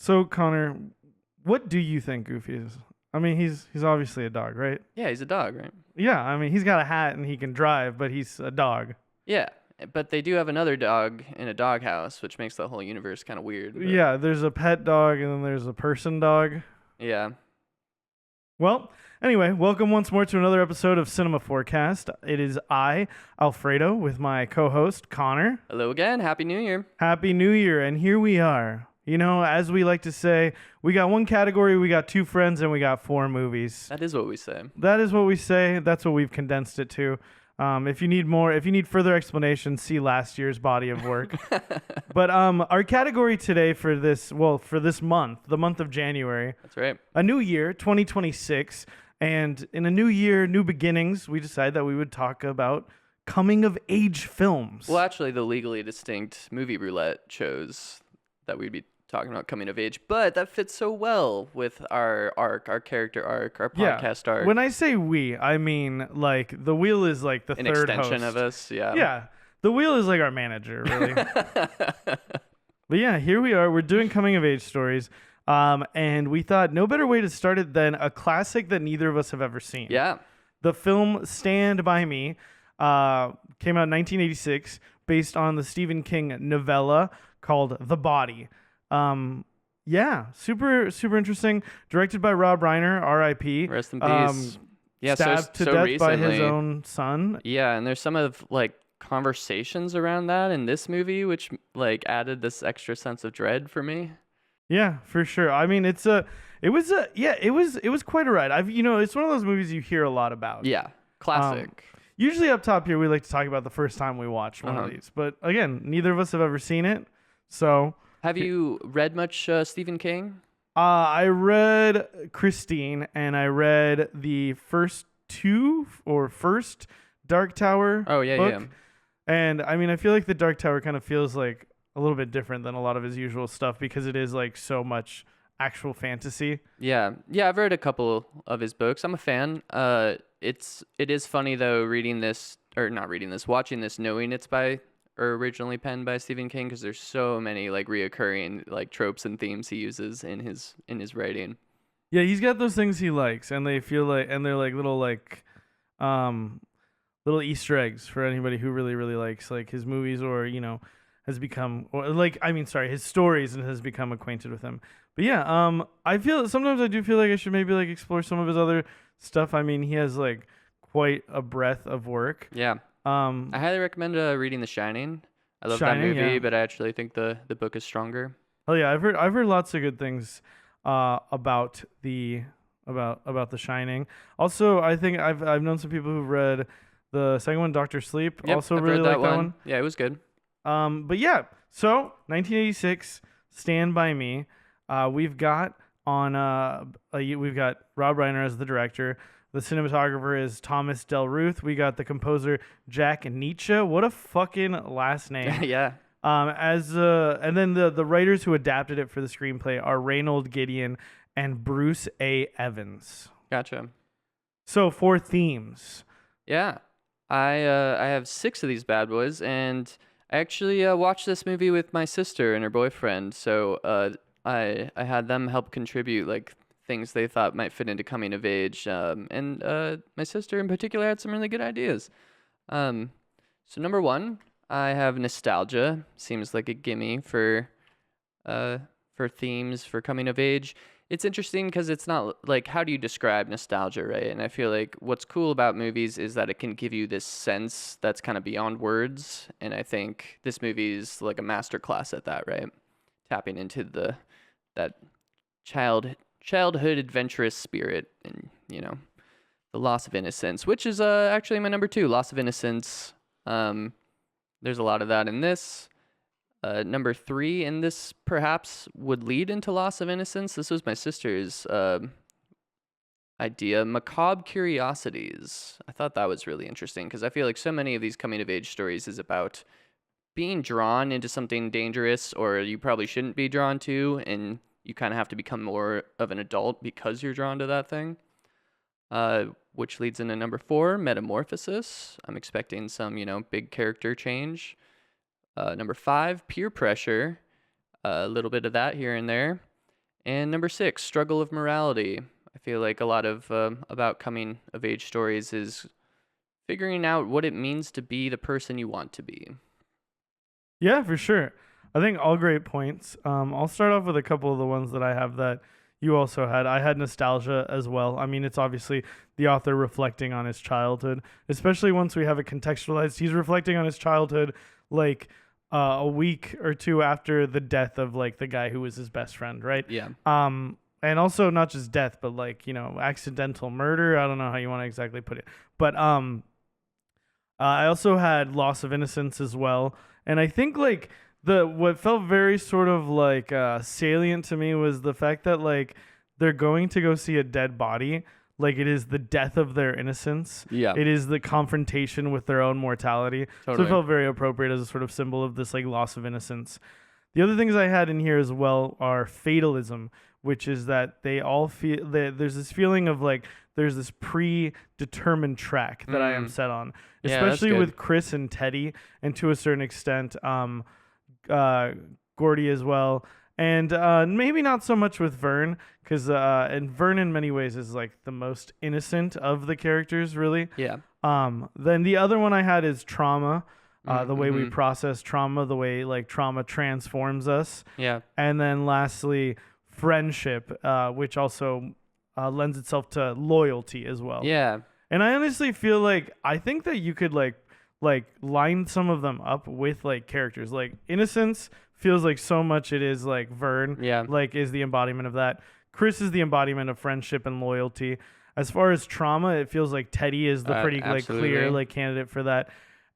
So Connor, what do you think Goofy is? I mean, he's obviously a dog, right? Yeah, he's a dog, right? Yeah, I mean, he's got a hat and he can drive, but he's a dog. Yeah, but they do have another dog in a doghouse, which makes the whole universe kind of weird. But Yeah, there's a pet dog and then there's a person dog. yeah, Well, anyway, welcome once more to another episode of Cinema Forecast. It is I, Alfredo, with my co-host Connor. hello again. Happy New Year. Happy New Year, and here we are. You know, as we like to say, we got one category, we got two friends, and we got four movies. That is what we say. That is what we say. That's what we've condensed it to. If you need further explanation, see last year's body of work. But our category today for this month, the month of January, That's right. a new year, 2026, and in a new year, new beginnings, we decided that we would talk about coming of age films. Well, actually, the legally distinct movie roulette chose that we'd be talking about coming of age, but that fits so well with our arc, our character arc, our podcast arc. When I say we, I mean like the wheel is like the An third extension host. of us, yeah. Yeah, the wheel is like our manager, really. But yeah, here we are. We're doing coming of age stories. And we thought no better way to start it than a classic that neither of us have ever seen. Yeah. The film Stand By Me came out in 1986 based on the Stephen King novella called The Body. Yeah, super interesting. Directed by Rob Reiner, R.I.P. Rest in peace. Yeah, stabbed to so death recently, by his own son. Yeah, and there's some of like conversations around that in this movie, which like added this extra sense of dread for me. Yeah, for sure. I mean, it was quite a ride. It's one of those movies you hear a lot about. Yeah, classic. Usually up top here, we like to talk about the first time we watch one of these. But again, neither of us have ever seen it. So, Have you read much Stephen King? I read Christine and I read the first Dark Tower Oh, yeah, book. yeah. And I mean, I feel like the Dark Tower kind of feels like a little bit different than a lot of his usual stuff because it is like so much actual fantasy. Yeah, I've read a couple of his books. I'm a fan. It is funny though watching this, knowing it's by or originally penned by Stephen King, because there's so many like reoccurring like tropes and themes he uses in his writing. Yeah, he's got those things he likes, and they're like little Easter eggs for anybody who really really likes like his movies or his stories and has become acquainted with him. But yeah, I do feel like I should maybe like explore some of his other stuff. I mean, he has like quite a breadth of work. Yeah. I highly recommend reading The Shining. I love that Shining, movie, yeah. but I actually think the book is stronger. Oh yeah, I've heard lots of good things about The Shining. Also, I think I've known some people who've read the second one, Doctor Sleep. Yep, Also I've really read like that one. Yeah, it was good. But yeah, so 1986, Stand By Me. We've got Rob Reiner as the director. The cinematographer is Thomas Del Ruth. We got the composer Jack Nietzsche. What a fucking last name. Yeah. And then the writers who adapted it for the screenplay are Reynold Gideon and Bruce A. Evans. Gotcha. So 4 themes. Yeah. I have 6 of these bad boys, and I actually watched this movie with my sister and her boyfriend. So I had them help contribute like things they thought might fit into coming of age. And my sister in particular had some really good ideas. So number 1, I have nostalgia. Seems like a gimme for themes for coming of age. It's interesting because it's not like, how do you describe nostalgia, right? And I feel like what's cool about movies is that it can give you this sense that's kind of beyond words. And I think this movie is like a masterclass at that, right? Tapping into that childhood adventurous spirit and, the loss of innocence, which is actually my number 2, loss of innocence. There's a lot of that in this. Number 3 in this perhaps would lead into loss of innocence. This was my sister's idea, macabre curiosities. I thought that was really interesting because I feel like so many of these coming of age stories is about being drawn into something dangerous or you probably shouldn't be drawn to, and you kind of have to become more of an adult because you're drawn to that thing. Which leads into number 4, metamorphosis. I'm expecting some, big character change. Number 5, peer pressure. A little bit of that here and there. And number 6, struggle of morality. I feel like a lot of about coming of age stories is figuring out what it means to be the person you want to be. Yeah, for sure. I think all great points. I'll start off with a couple of the ones that I have that you also had. I had nostalgia as well. I mean, it's obviously the author reflecting on his childhood, especially once we have it contextualized. He's reflecting on his childhood like a week or two after the death of like the guy who was his best friend, right? Yeah. And also not just death, but like, accidental murder. I don't know how you want to exactly put it. But I also had loss of innocence as well. And I think like what felt very sort of like salient to me was the fact that like they're going to go see a dead body. Like it is the death of their innocence. Yeah. It is the confrontation with their own mortality. So Totally. it felt very appropriate as a sort of symbol of this like loss of innocence. The other things I had in here as well are fatalism, which is that they all feel that there's this feeling of like there's this predetermined track that I am set on, Yeah, that's especially good. with Chris and Teddy, and to a certain extent, Gordy as well, and maybe not so much with Vern, because and Vern in many ways is like the most innocent of the characters, really. Yeah. Then the other one I had is trauma. The way we Mhm. process trauma, the way like trauma transforms us. Yeah. And then lastly, friendship, which also lends itself to loyalty as well. Yeah. And I honestly feel like I think that you could like line some of them up with like characters. Like innocence feels like so much it is like Vern, Yeah. like is the embodiment of that. Chris is the embodiment of friendship and loyalty. As far as trauma, it feels like Teddy is the pretty like clear absolutely. like candidate for that.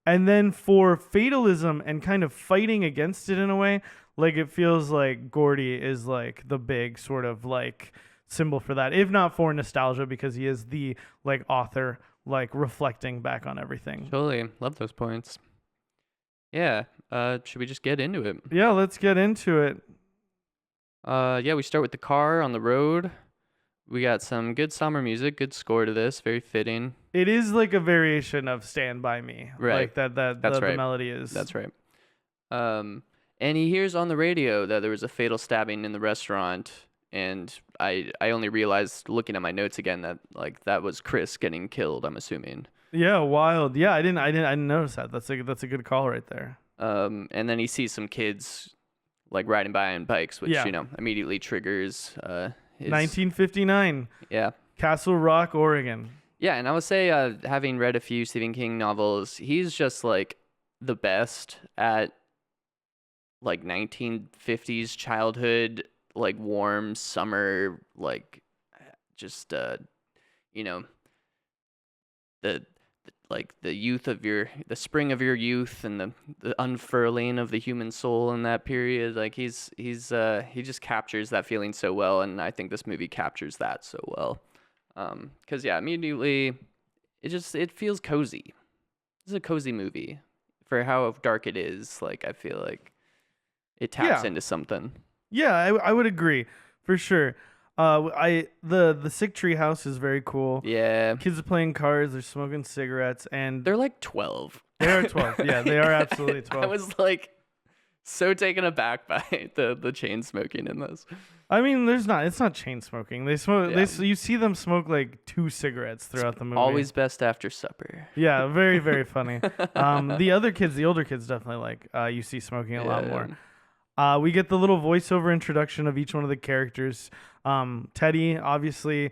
And then for fatalism and kind of fighting against it in a way, like it feels like Gordy is like the big sort of like symbol for that, if not for nostalgia, because he is the like author, like reflecting back on everything. Totally. Love those points. Yeah. Should we just get into it? Yeah, let's get into it. Yeah, we start with the car on the road. We got some good summer music, good score to this, very fitting. It is like a variation of Stand By Me. Right. Like that That's the right. melody is. That's right. And he hears on the radio that there was a fatal stabbing in the restaurant, and I only realized looking at my notes again that like that was Chris getting killed, I'm assuming. Yeah, wild. Yeah, I didn't notice that. That's a good call right there. And then he sees some kids like riding by on bikes, which Yeah. immediately triggers his 1959, yeah. Castle Rock, Oregon. Yeah, and I would say, having read a few Stephen King novels, he's just like the best at like 1950s childhood, like warm summer, like just you know, the like the youth of the spring of your youth and the unfurling of the human soul in that period. Like he just captures that feeling so well, and I think this movie captures that so well. 'Cause yeah, immediately it feels cozy. This is a cozy movie for how dark it is. Like I feel like it taps Yeah. into something. Yeah, I would agree for sure. The sick tree house is very cool. Yeah, Kids are playing cards, they're smoking cigarettes, and they're like 12. they are 12. Yeah, they are absolutely 12. I was like so taken aback by the chain smoking in this. I mean, it's not chain smoking. They smoke. Yeah. You see them smoke like 2 cigarettes throughout the movie. Always best after supper. Yeah, very very funny. The older kids definitely like you see smoking a lot Yeah. more. We get the little voiceover introduction of each one of the characters. Teddy, obviously,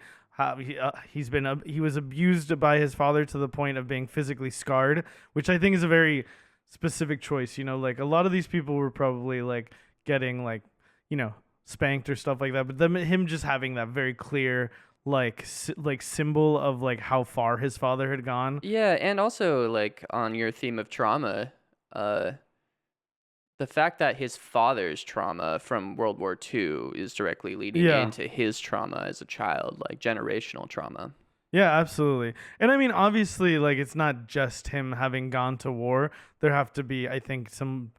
he was abused by his father to the point of being physically scarred, which I think is a very specific choice. Like a lot of these people were probably like getting like, spanked or stuff like that, but him just having that very clear like symbol of like how far his father had gone. Yeah, and also like on your theme of trauma, the fact that his father's trauma from World War II is directly leading Yeah. into his trauma as a child, like generational trauma. Yeah, absolutely. And I mean, obviously, like it's not just him having gone to war. There have to be, I think, some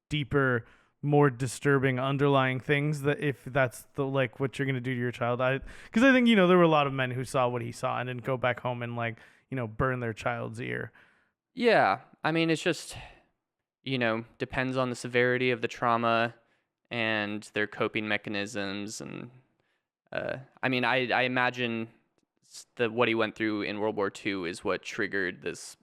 deeper, more disturbing underlying things that if that's the like what you're gonna do to your child. Because I think there were a lot of men who saw what he saw and didn't go back home and like burn their child's ear. Yeah, I mean, it's just, depends on the severity of the trauma and their coping mechanisms and I mean, I imagine what he went through in World War II is what triggered this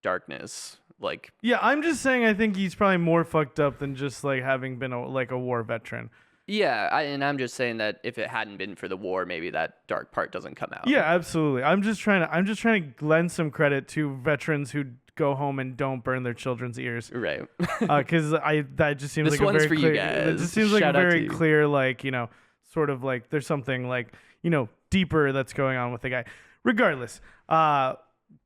darkness. Like, Yeah, I'm just saying I think he's probably more fucked up than just like having been a war veteran. yeah, and I'm just saying that if it hadn't been for the war, maybe that dark part doesn't come out. Yeah, absolutely. I'm just trying to lend some credit to veterans who go home and don't burn their children's ears. Right. Because that just seems This like a one's very for you clear. guys. It just seems like a Shout out to very you. clear, like, sort of like there's something like deeper that's going on with the guy. Regardless,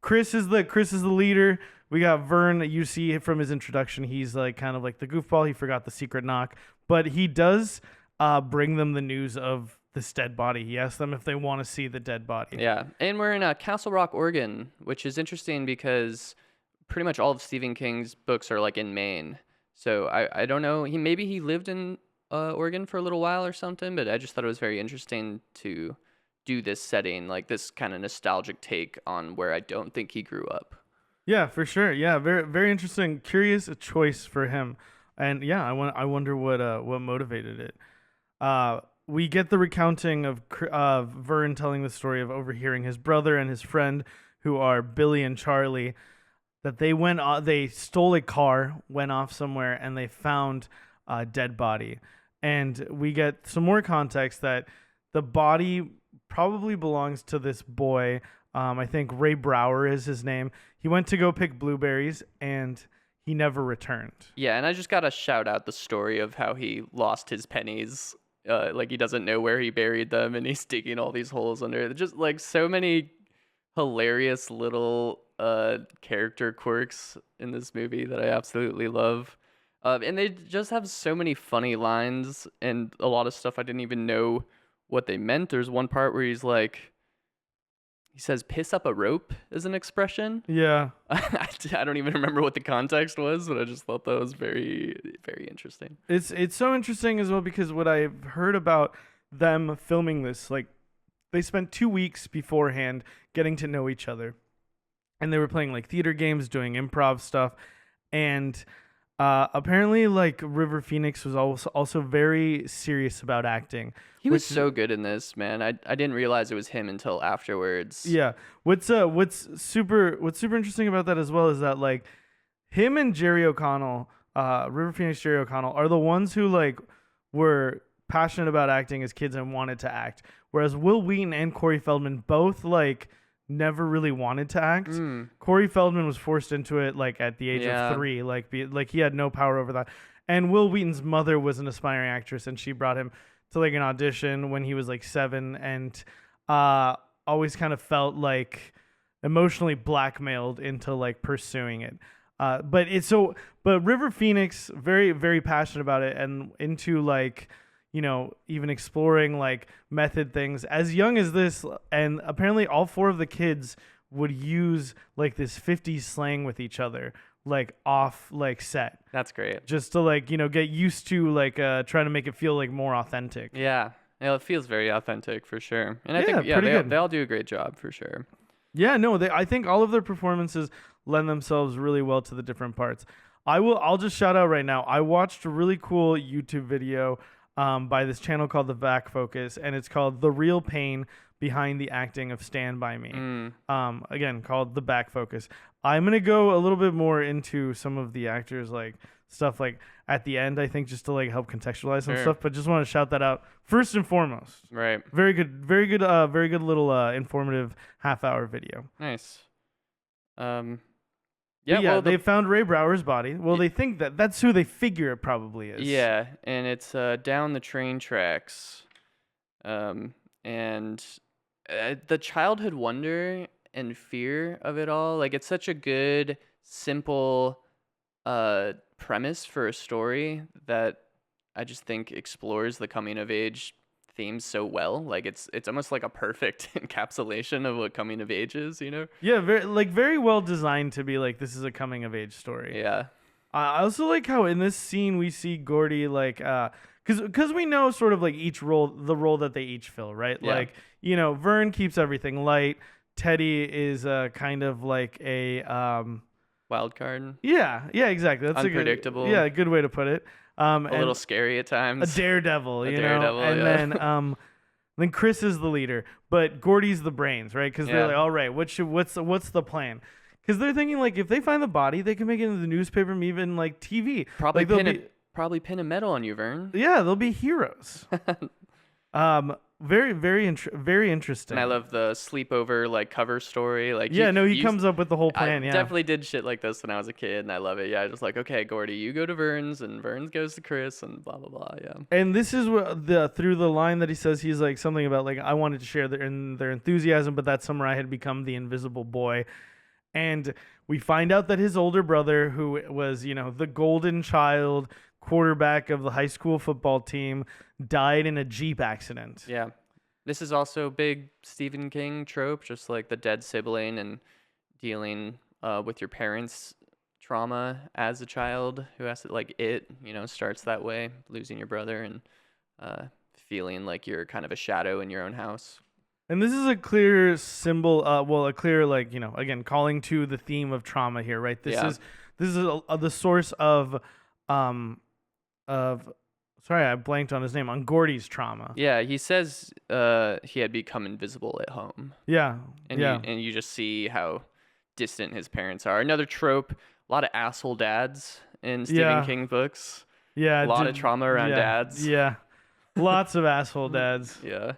Chris is the leader. We got Vern. You see from his introduction, he's like kind of like the goofball. He forgot the secret knock, but he does bring them the news of this dead body. He asks them if they want to see the dead body. Yeah, and we're in Castle Rock, Oregon, which is interesting because pretty much all of Stephen King's books are like in Maine. So I don't know. Maybe he lived in Oregon for a little while or something, but I just thought it was very interesting to do this setting, like this kind of nostalgic take on where I don't think he grew up. Yeah, for sure. Yeah, very very interesting. Curious choice for him. And yeah, I wonder what motivated it. We get the recounting of Vern telling the story of overhearing his brother and his friend, who are Billy and Charlie, that they stole a car, went off somewhere, and they found a dead body. And we get some more context that the body probably belongs to this boy. I think Ray Brower is his name. He went to go pick blueberries and he never returned. Yeah, and I just gotta shout out the story of how he lost his pennies. Like he doesn't know where he buried them, and he's digging all these holes under. Just like so many hilarious little character quirks in this movie that I absolutely love. And they just have so many funny lines and a lot of stuff I didn't even know what they meant. There's one part where he says piss up a rope is an expression. Yeah. I don't even remember what the context was, but I just thought that was very, very interesting. It's so interesting as well because what I've heard about them filming this, like they spent 2 weeks beforehand getting to know each other. And they were playing like theater games, doing improv stuff. And apparently like River Phoenix was also very serious about acting. He was so good in this, man. I didn't realize it was him until afterwards. Yeah. What's super interesting about that as well is that like him and Jerry O'Connell, River Phoenix Jerry O'Connell are the ones who like were passionate about acting as kids and wanted to act. Whereas Will Wheaton and Corey Feldman both like never really wanted to act. Corey Feldman was forced into it like at the age of 3, like he had no power over that. And Will Wheaton's mother was an aspiring actress, and she brought him to like an audition when he was like 7, and always kind of felt like emotionally blackmailed into like pursuing it. But River Phoenix very very passionate about it and into like even exploring like method things as young as this. And apparently all 4 of the kids would use like this 50s slang with each other, like off like set. That's great. Just to like, get used to like trying to make it feel like more authentic. Yeah. It feels very authentic for sure. And I Yeah, think pretty good. they all do a great job for sure. Yeah, no, I think all of their performances lend themselves really well to the different parts. I'll just shout out right now. I watched a really cool YouTube video by this channel called The Back Focus, and it's called The Real Pain Behind the Acting of Stand By Me. Again, called The Back Focus. I'm going to go a little bit more into some of the actors, like stuff like at the end, I think, just to like help contextualize some stuff, but just want to shout that out first and foremost. Right. Very good little informative half-hour video. Nice. Yeah, well, they found Ray Brower's body. Well, they think that's who they figure it probably is. Yeah, and it's down the train tracks. And the childhood wonder and fear of it all, like it's such a good, simple premise for a story that I just think explores the coming of age themes so well. Like it's almost like a perfect encapsulation of what coming of age is, Yeah, very well designed to be like this is a coming of age story. Yeah. I also like how in this scene we see Gordy like because we know sort of like the role that they each fill, right? Yeah. Like Vern keeps everything light. Teddy is kind of like a Wild card. Yeah, exactly. That's unpredictable. A good way to put it. A little scary at times. A daredevil, daredevil, and yeah. then Then Chris is the leader, but Gordy's the brains, right? Because they're Yeah. like, all right, what's the plan? Because they're thinking like if they find the body, they can make it into the newspaper and even like TV. Probably Like they'll pin be, probably pin a medal on you, Vern. yeah, they'll be heroes. Very interesting. And I love the sleepover like cover story. Like Yeah, no, he comes up with the whole plan. I Yeah, definitely did shit like this when I was a kid, and I love it. Yeah, just like, okay, Gordy, you go to Vern's, and Vern's goes to Chris, and blah blah blah. Yeah. and this is what through the line that he says, he's like something about like I wanted to share their enthusiasm, but that summer I had become the invisible boy, and we find out that his older brother, who was the golden child quarterback of the high school football team, died in a Jeep accident. Yeah. This is also big Stephen King trope, just like the dead sibling and dealing with your parents' trauma as a child who has to, like, starts that way, losing your brother and feeling like you're kind of a shadow in your own house. And this is a clear symbol, a clear again calling to the theme of trauma here, right? This Yeah. is the source of sorry, I blanked on his name, on Gordy's trauma. Yeah, he says he had become invisible at home. Yeah, And yeah, you just see how distant his parents are. Another trope, a lot of asshole dads in Stephen Yeah. King books. yeah. A lot of trauma around yeah, dads. Yeah, lots of asshole dads. Yeah.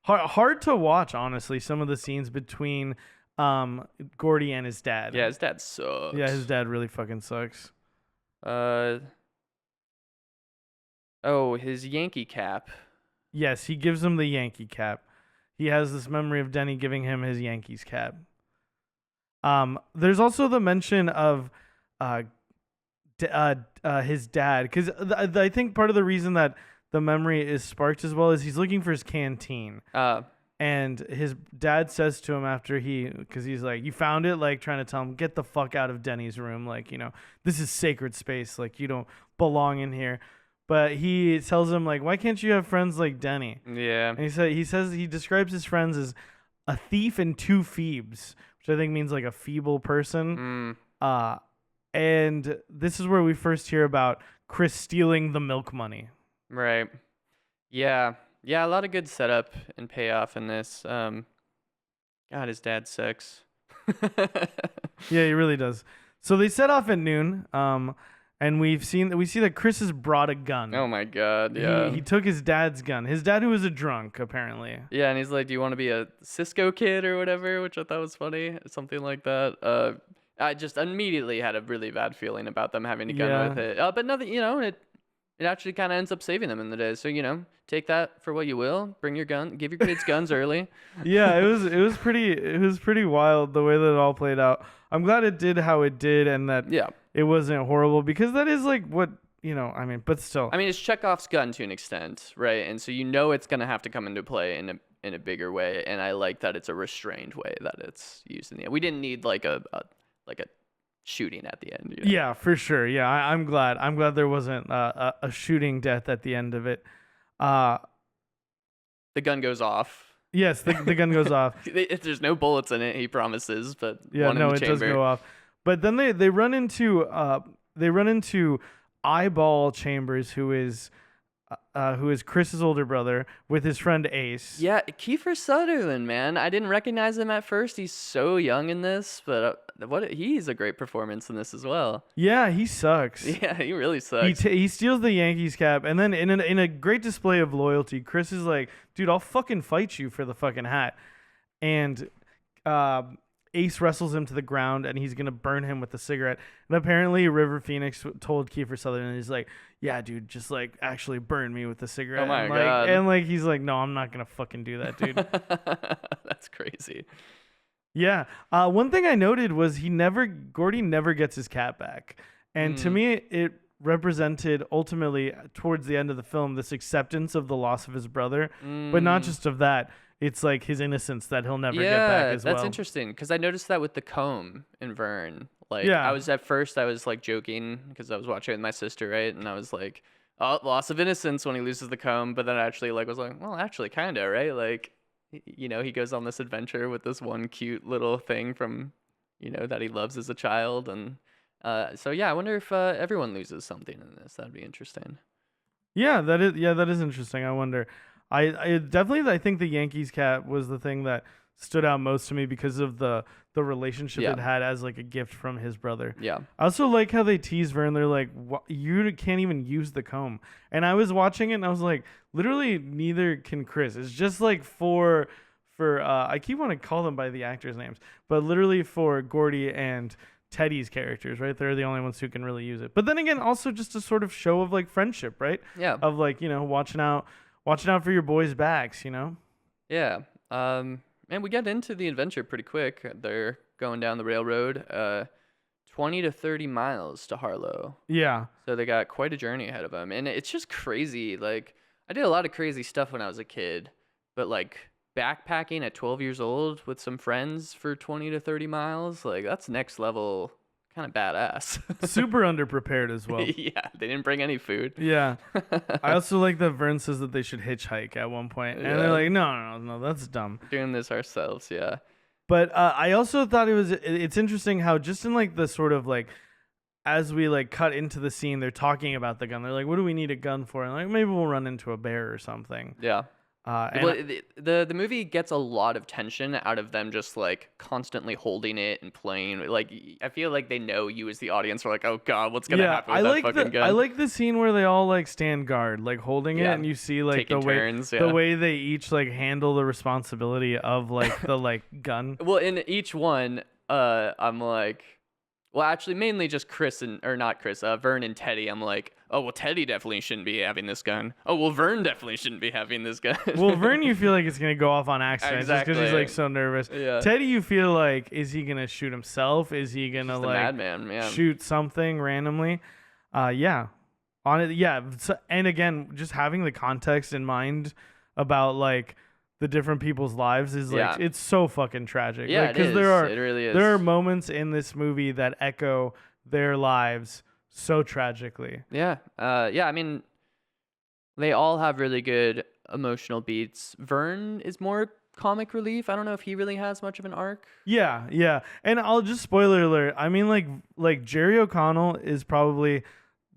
Hard to watch, honestly. Some of the scenes between Gordy and his dad. Yeah, his dad sucks. Yeah, his dad really fucking sucks. His Yankee cap. Yes, he gives him the Yankee cap. He has this memory of Denny giving him his Yankees cap. There's also the mention of his dad, because I think part of the reason that the memory is sparked as well is he's looking for his canteen. And his dad says to him after because he's like, you found it, like trying to tell him, get the fuck out of Denny's room. Like, this is sacred space. Like, you don't belong in here. But he tells him, like, why can't you have friends like Denny? Yeah. And he describes his friends as a thief and two Phoebes, which I think means like a feeble person. And this is where we first hear about Chris stealing the milk money. Right. Yeah. Yeah, a lot of good setup and payoff in this. God, his dad sucks. Yeah, he really does. So they set off at noon. And we see that Chris has brought a gun. Oh my God, yeah. He took his dad's gun. His dad, who was a drunk, apparently. Yeah, and he's like, do you want to be a Cisco kid or whatever, which I thought was funny, something like that. I just immediately had a really bad feeling about them having a gun with it. But nothing, it actually kind of ends up saving them in the day. So, take that for what you will. Bring your gun, give your kids guns early. Yeah, it was pretty wild the way that it all played out. I'm glad it did how it did, and that it wasn't horrible, because that is like what but still. I mean, it's Chekhov's gun to an extent, right? And so it's gonna have to come into play in a bigger way. And I like that it's a restrained way that it's used in the end. We didn't need like a shooting at the end. Yeah, for sure. Yeah, I'm glad there wasn't a shooting death at the end of it. The gun goes off. Yes, the gun goes off. There's no bullets in it, he promises, but yeah, one in the it chamber. does go off. But then they run into Eyeball Chambers, who is Chris's older brother, with his friend Ace. Yeah, Kiefer Sutherland, man. I didn't recognize him at first. He's so young in this, but he's a great performance in this as well. Yeah, he sucks. Yeah, he really sucks. He steals the Yankees cap, and then in a great display of loyalty, Chris is like, dude, I'll fucking fight you for the fucking hat. And Ace wrestles him to the ground, and he's gonna burn him with a cigarette. And apparently, River Phoenix told Kiefer Sutherland, he's like, "Yeah, dude, just like actually burn me with the cigarette." Oh my God! God. And he's like, "No, I'm not gonna fucking do that, dude." That's crazy. Yeah. One thing I noted was Gordy never gets his cat back, and to me, it represented ultimately towards the end of the film this acceptance of the loss of his brother, but not just of that. It's like his innocence that he'll never get back as well. Yeah, that's interesting, because I noticed that with the comb in Vern. Like, Yeah. I was like joking because I was watching it with my sister, right? And I was like, oh, loss of innocence when he loses the comb. But then I actually was like, well, actually, kind of, right? Like, he goes on this adventure with this one cute little thing from, that he loves as a child. And so, yeah, I wonder if everyone loses something in this. That'd be interesting. Yeah, that is interesting. I wonder. I definitely I think the Yankees cap was the thing that stood out most to me because of the relationship Yeah. it had as like a gift from his brother. Yeah. I also like how they tease Vern. They're like, you can't even use the comb. And I was watching it and I was like, literally, neither can Chris. It's just like for I keep wanting to call them by the actors' names, but literally for Gordy and Teddy's characters, right? They're the only ones who can really use it. But then again, also just a sort of show of like friendship, right? Yeah. Of like, watching out for your boys' backs, Yeah. And we get into the adventure pretty quick. They're going down the railroad, 20 to 30 miles to Harlow. Yeah. So they got quite a journey ahead of them. And it's just crazy. Like, I did a lot of crazy stuff when I was a kid, but like backpacking at 12 years old with some friends for 20 to 30 miles, like that's next level kind of badass. Super underprepared as well. Yeah, they didn't bring any food. Yeah. I also like that Vern says that they should hitchhike at one point. And they're Yeah. like, no, that's dumb. Doing this ourselves, yeah. But I also thought it's interesting how just in like the sort of like as we like cut into the scene, they're talking about the gun. They're like, what do we need a gun for? And like maybe we'll run into a bear or something. Yeah. And Well, the movie gets a lot of tension out of them just like constantly holding it and playing. Like I feel like they know you as the audience are like, oh god, what's gonna happen with that fucking gun? I like the scene where they all like stand guard, like holding it, Yeah. and you see like Taking turns, the yeah. way they each like handle the responsibility of like the like gun. Well, in each one, I'm like, well, actually, mainly just Vern and Teddy. I'm like, oh, well, Teddy definitely shouldn't be having this gun. Oh, well, Vern definitely shouldn't be having this gun. Well, Vern, you feel like it's gonna go off on accident just because he's Exactly. like so nervous. Yeah. Teddy, you feel like, is he gonna shoot himself? Is he gonna Just a like madman, yeah. shoot something randomly? Yeah, on it. Yeah, so, and again, just having the context in mind about like the different people's lives is like Yeah. it's so fucking tragic. Yeah, like, it is. It really is. There are moments in this movie that echo their lives so tragically. Yeah. Yeah, I mean, they all have really good emotional beats. Vern is more comic relief. I don't know if he really has much of an arc. Yeah, yeah. And I'll just spoiler alert. I mean, like Jerry O'Connell is probably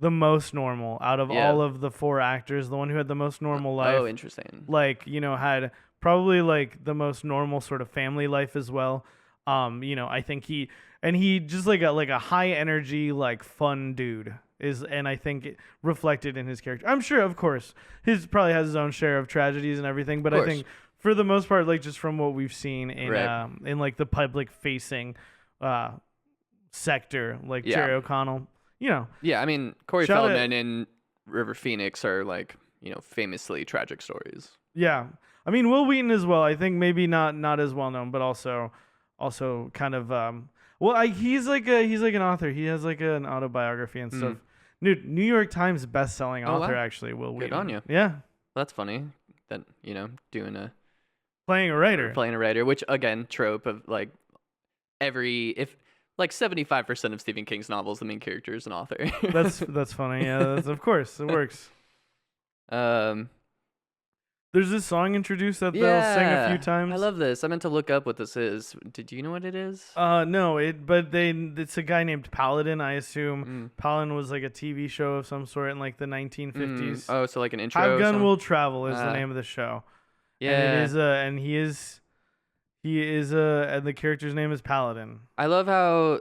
the most normal out of Yeah. all of the four actors, the one who had the most normal life. Oh, interesting. Like, had probably like the most normal sort of family life as well. I think he just like a high energy, like fun dude and I think it reflected in his character. I'm sure, of course, his probably has his own share of tragedies and everything, but I think for the most part, like just from what we've seen in like the public facing sector, like Yeah. Jerry O'Connell, Yeah, I mean, Corey Shout out- Feldman and River Phoenix are like, famously tragic stories. yeah. I mean, Will Wheaton as well. I think maybe not as well known, but also kind of he's like an author. He has like an autobiography and stuff. New York Times best-selling Oh, author, wow. actually. Will Wheaton. Good on you. Yeah, That's funny that, playing a writer. playing a writer, which again, trope of like if like 75% of Stephen King's novels, the main character is an author. That's funny. Yeah, of course it works. There's this song introduced that they'll sing a few times. I love this. I meant to look up what this is. Did you know what it is? No, it's a guy named Paladin. I assume Mm. Paladin was like a TV show of some sort in like the 1950s. Oh, so like an intro. Have Gun song? Will Travel is the name of the show. Yeah. And it is and he is and the character's name is Paladin. I love how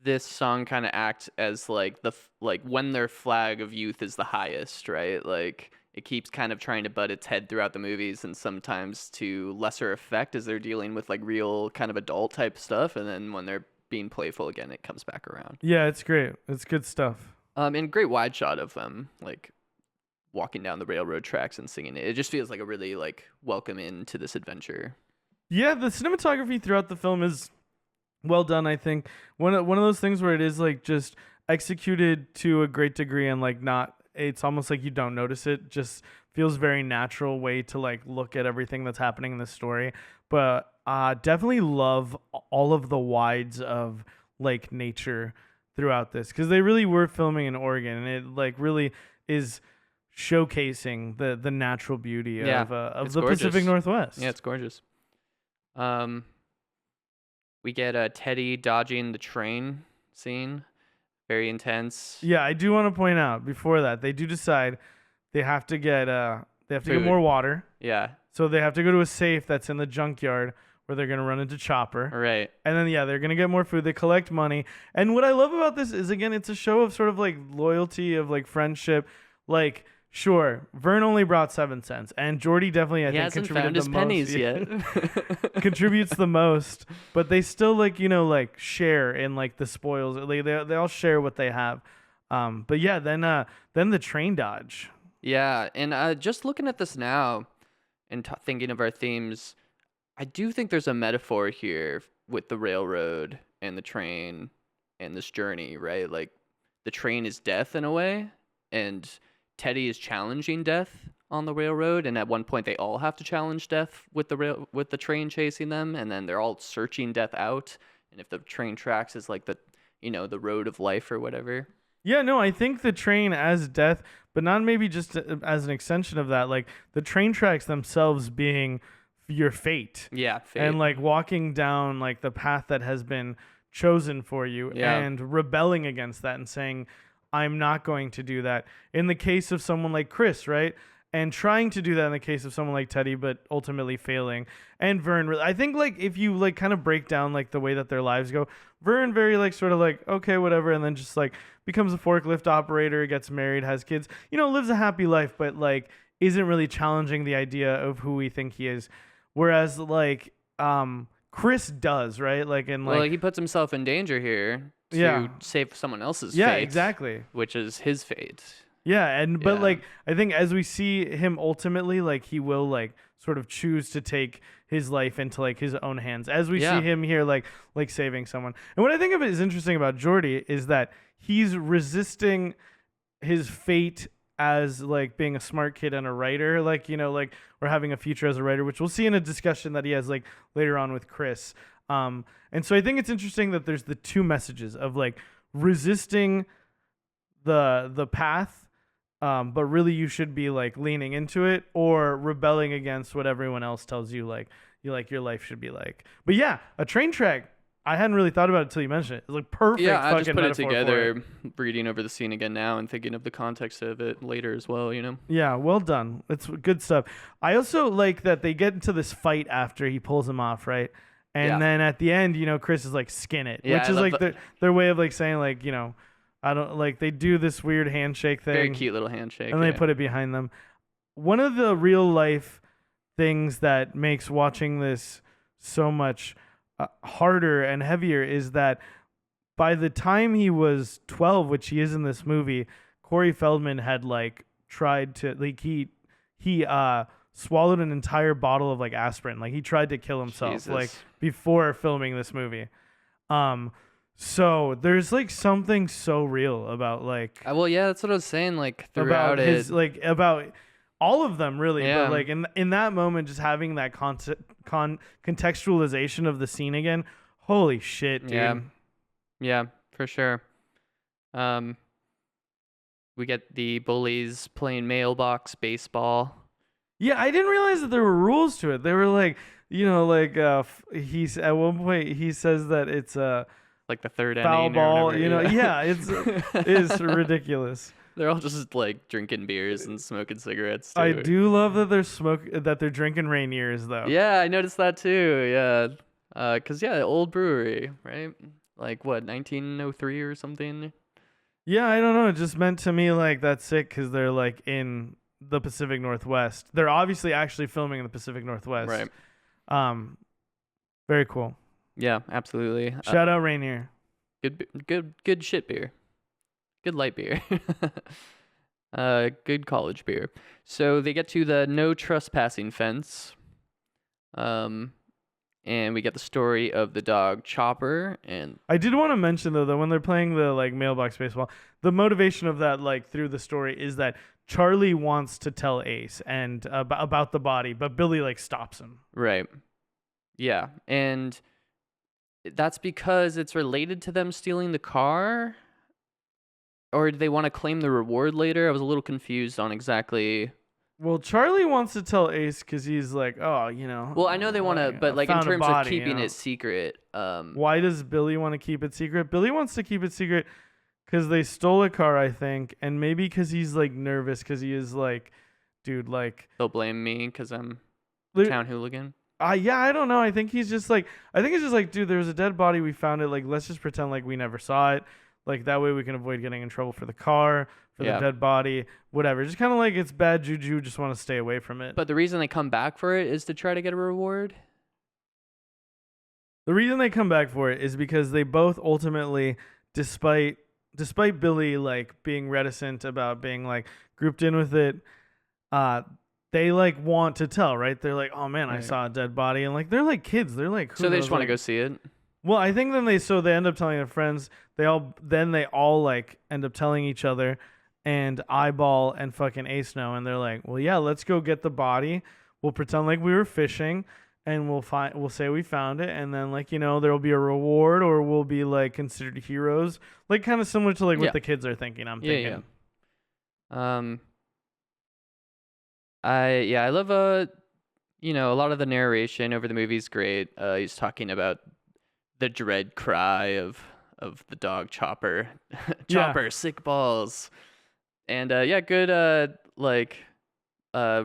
this song kind of acts as like like when their flag of youth is the highest, right? Like it keeps kind of trying to butt its head throughout the movies, and sometimes to lesser effect as they're dealing with like real kind of adult type stuff, and then when they're being playful again, it comes back around. Yeah, it's great. It's good stuff. And great wide shot of them like walking down the railroad tracks and singing it. It just feels like a really like welcome into this adventure. Yeah, the cinematography throughout the film is well done, I think. One of those things where it is like just executed to a great degree and like not it's almost like you don't notice it. Just feels very natural way to like look at everything that's happening in the story. But definitely love all of the wides of like nature throughout this because they really were filming in Oregon and it like really is showcasing the natural beauty of the gorgeous. Pacific Northwest. Yeah, it's gorgeous. We get Teddy dodging the train scene. Very intense. Yeah, I do want to point out before that they do decide they have to get They have to get Food. more water. Yeah. So they have to go to a safe that's in the junkyard where they're going to run into Chopper. Right. And then, yeah, they're going to get more food. They collect money. And what I love about this is, again, it's a show of sort of like loyalty, of like friendship. Like, sure, Vern only brought 7 cents. And Jordy definitely, I He think, hasn't contributed found the his most. pennies Yeah. yet. Contributes the most. But they still, like, you know, like share in like the spoils. They all share what they have. But yeah, then the train dodge. Yeah, and just looking at this now and thinking of our themes, I do think there's a metaphor here with the railroad and the train and this journey, right? Like the train is death in a way, and Teddy is challenging death on the railroad, and at one point they all have to challenge death with the train chasing them, and then they're all searching death out. And if the train tracks is like the road of life or whatever. Yeah, no, I think the train as death, but not maybe just as an extension of that, like the train tracks themselves being your fate. Yeah, fate. And like walking down like the path that has been chosen for you and rebelling against that and saying, I'm not going to do that. In the case of someone like Chris, right? And trying to do that in the case of someone like Teddy, but ultimately failing. And Vern, I think like if you like kind of break down like the way that their lives go, Vern very like sort of like, okay, whatever. And then just like becomes a forklift operator, gets married, has kids, you know, lives a happy life, but like isn't really challenging the idea of who we think he is. Whereas like Chris does, right? Like and like Well, he puts himself in danger here to save someone else's fate. Yeah, exactly. Which is his fate. Yeah, and but Yeah. like I think as we see him ultimately, like he will like sort of choose to take his life into like his own hands. As we Yeah. see him here, like saving someone. And what I think of it is interesting about Jordy is that he's resisting his fate as like being a smart kid and a writer, like, you know, like or having a future as a writer, which we'll see in a discussion that he has like later on with Chris. And so I think it's interesting that there's the two messages of like resisting the path, but really you should be like leaning into it, or rebelling against what everyone else tells you like your life should be like. But yeah, a train track, I hadn't really thought about it until you mentioned it. It's like perfect. Yeah, I just fucking put it metaphor for together, reading over the scene again now and thinking of the context of it later as well, you know? Yeah, well done. It's good stuff. I also like that they get into this fight after he pulls him off, right? And then at the end, you know, Chris is like, skin it, Yeah, which I is love like their way of like saying like, you know, I don't like, they do this weird handshake thing. Very cute little handshake. And they put it behind them. One of the real life things that makes watching this so much harder and heavier is that by the time he was 12, which he is in this movie, Corey Feldman had like tried to like he swallowed an entire bottle of like aspirin. Like he tried to kill himself Jesus. like before filming this movie. So there's like something so real about like well, yeah, that's what I was saying. Like about throughout his like about all of them really, Yeah. but like in that moment, just having that contextualization of the scene again. Holy shit, dude! Yeah, for sure. We get the bullies playing mailbox baseball. Yeah, I didn't realize that there were rules to it. They were like, you know, like he's at one point he says that it's a Like the third foul inning ball. or whatever. You know, yeah, it's ridiculous. They're all just like drinking beers and smoking cigarettes. Too. I do love that they're drinking Rainiers though. Yeah, I noticed that too. Yeah, cause old brewery, right? Like what, 1903 or something? Yeah, I don't know. It just meant to me like that's sick because they're like in the Pacific Northwest. They're obviously actually filming in the Pacific Northwest. Right. Very cool. Yeah, absolutely. Shout out Rainier. Good shit beer. Good light beer. Good college beer. So they get to the no trespassing fence. And we get the story of the dog Chopper, and I did want to mention though that when they're playing the like mailbox baseball, the motivation of that like through the story is that Charlie wants to tell Ace and about the body, but Billy like stops him. right. Yeah, and that's because it's related to them stealing the car, or do they want to claim the reward later? I was a little confused on exactly. Well, Charlie wants to tell Ace because he's like, oh, you know. Well, I know they want to, but like in found a terms body, of keeping you know? it secret. Why does Billy want to keep it secret? Billy wants to keep it secret because they stole a car, I think, and maybe because he's like nervous because he is like dude, like, They'll blame me because I'm a lit- town hooligan. yeah, I don't know. I think he's just like, I think it's just like, dude, there was a dead body. We found it. Like, let's just pretend like we never saw it. Like, that way we can avoid getting in trouble for the car, for the Yeah. dead body, whatever. Just kind of like it's bad juju. Just want to stay away from it. But the reason they come back for it is to try to get a reward. The reason they come back for it is because they both ultimately, despite Billy like being reticent about being like grouped in with it, they like want to tell, right? They're like, oh man, I Right. saw a dead body, and like they're like kids. They're like, who So they knows, just want to like- go see it. Well, I think then they end up telling their friends. They all like end up telling each other, and Eyeball and fucking Ace know, and they're like, well, yeah, let's go get the body. We'll pretend like we were fishing, and we'll say we found it, and then like there'll be a reward, or we'll be like considered heroes, like kind of similar to like what Yeah. the kids are thinking. I'm Yeah, thinking. yeah. I love a lot of the narration over the movie is great. He's talking about the dread cry of the dog Chopper. Chopper, sick balls. And good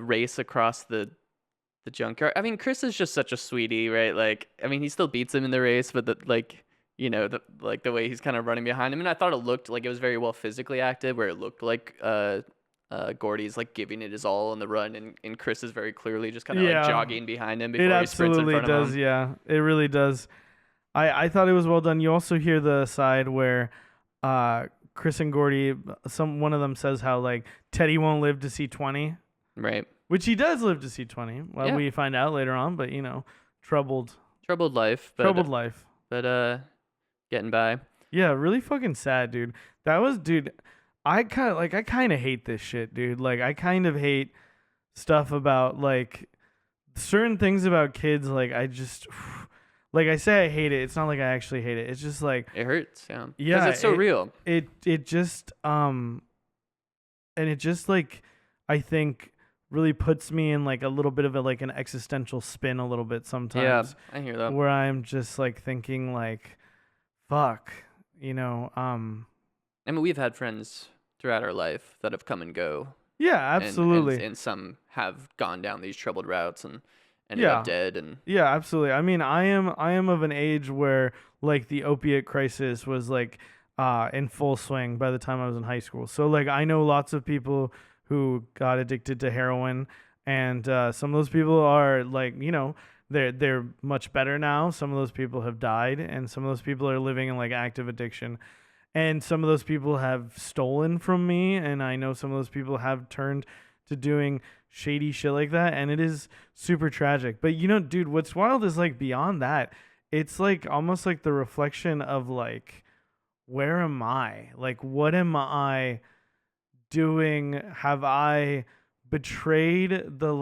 race across the junkyard. I mean, Chris is just such a sweetie, right? Like, I mean, he still beats him in the race, but the way he's kind of running behind him. And I thought it looked like it was very well physically acted, where it looked like Gordy's like giving it his all on the run, and Chris is very clearly just kind of Yeah. like jogging behind him before It he sprints in absolutely front of does. him. Yeah, it really does. I thought it was well done. You also hear the side where Chris and Gordy, one of them says how like Teddy won't live to see 20, Right. which he does live to see 20. Well, Yeah. we find out later on, but troubled Troubled life, but getting by. Yeah, really fucking sad, dude. That was, dude. I kind of hate this shit, dude. Like, I kind of hate stuff about like certain things about kids. Like, I just. Like I say, I hate it. It's not like I actually hate it. It's just like It hurts, yeah. Yeah, Because it's so real. it just and it just like I think really puts me in like a little bit of an existential spin a little bit sometimes. Yeah, I hear that. Where I'm just like thinking like, fuck, I mean, we've had friends throughout our life that have come and go. yeah, absolutely. And some have gone down these troubled routes and ended Yeah. up dead. And Yeah, absolutely. I mean, I am of an age where like the opiate crisis was like in full swing by the time I was in high school. So like I know lots of people who got addicted to heroin, and some of those people are like they're much better now. Some of those people have died, and some of those people are living in like active addiction. And some of those people have stolen from me, and I know some of those people have turned to doing shady shit like that, and it is super tragic. But dude, what's wild is like beyond that, it's like almost like the reflection of like, where am I? Like, what am I doing? Have I betrayed the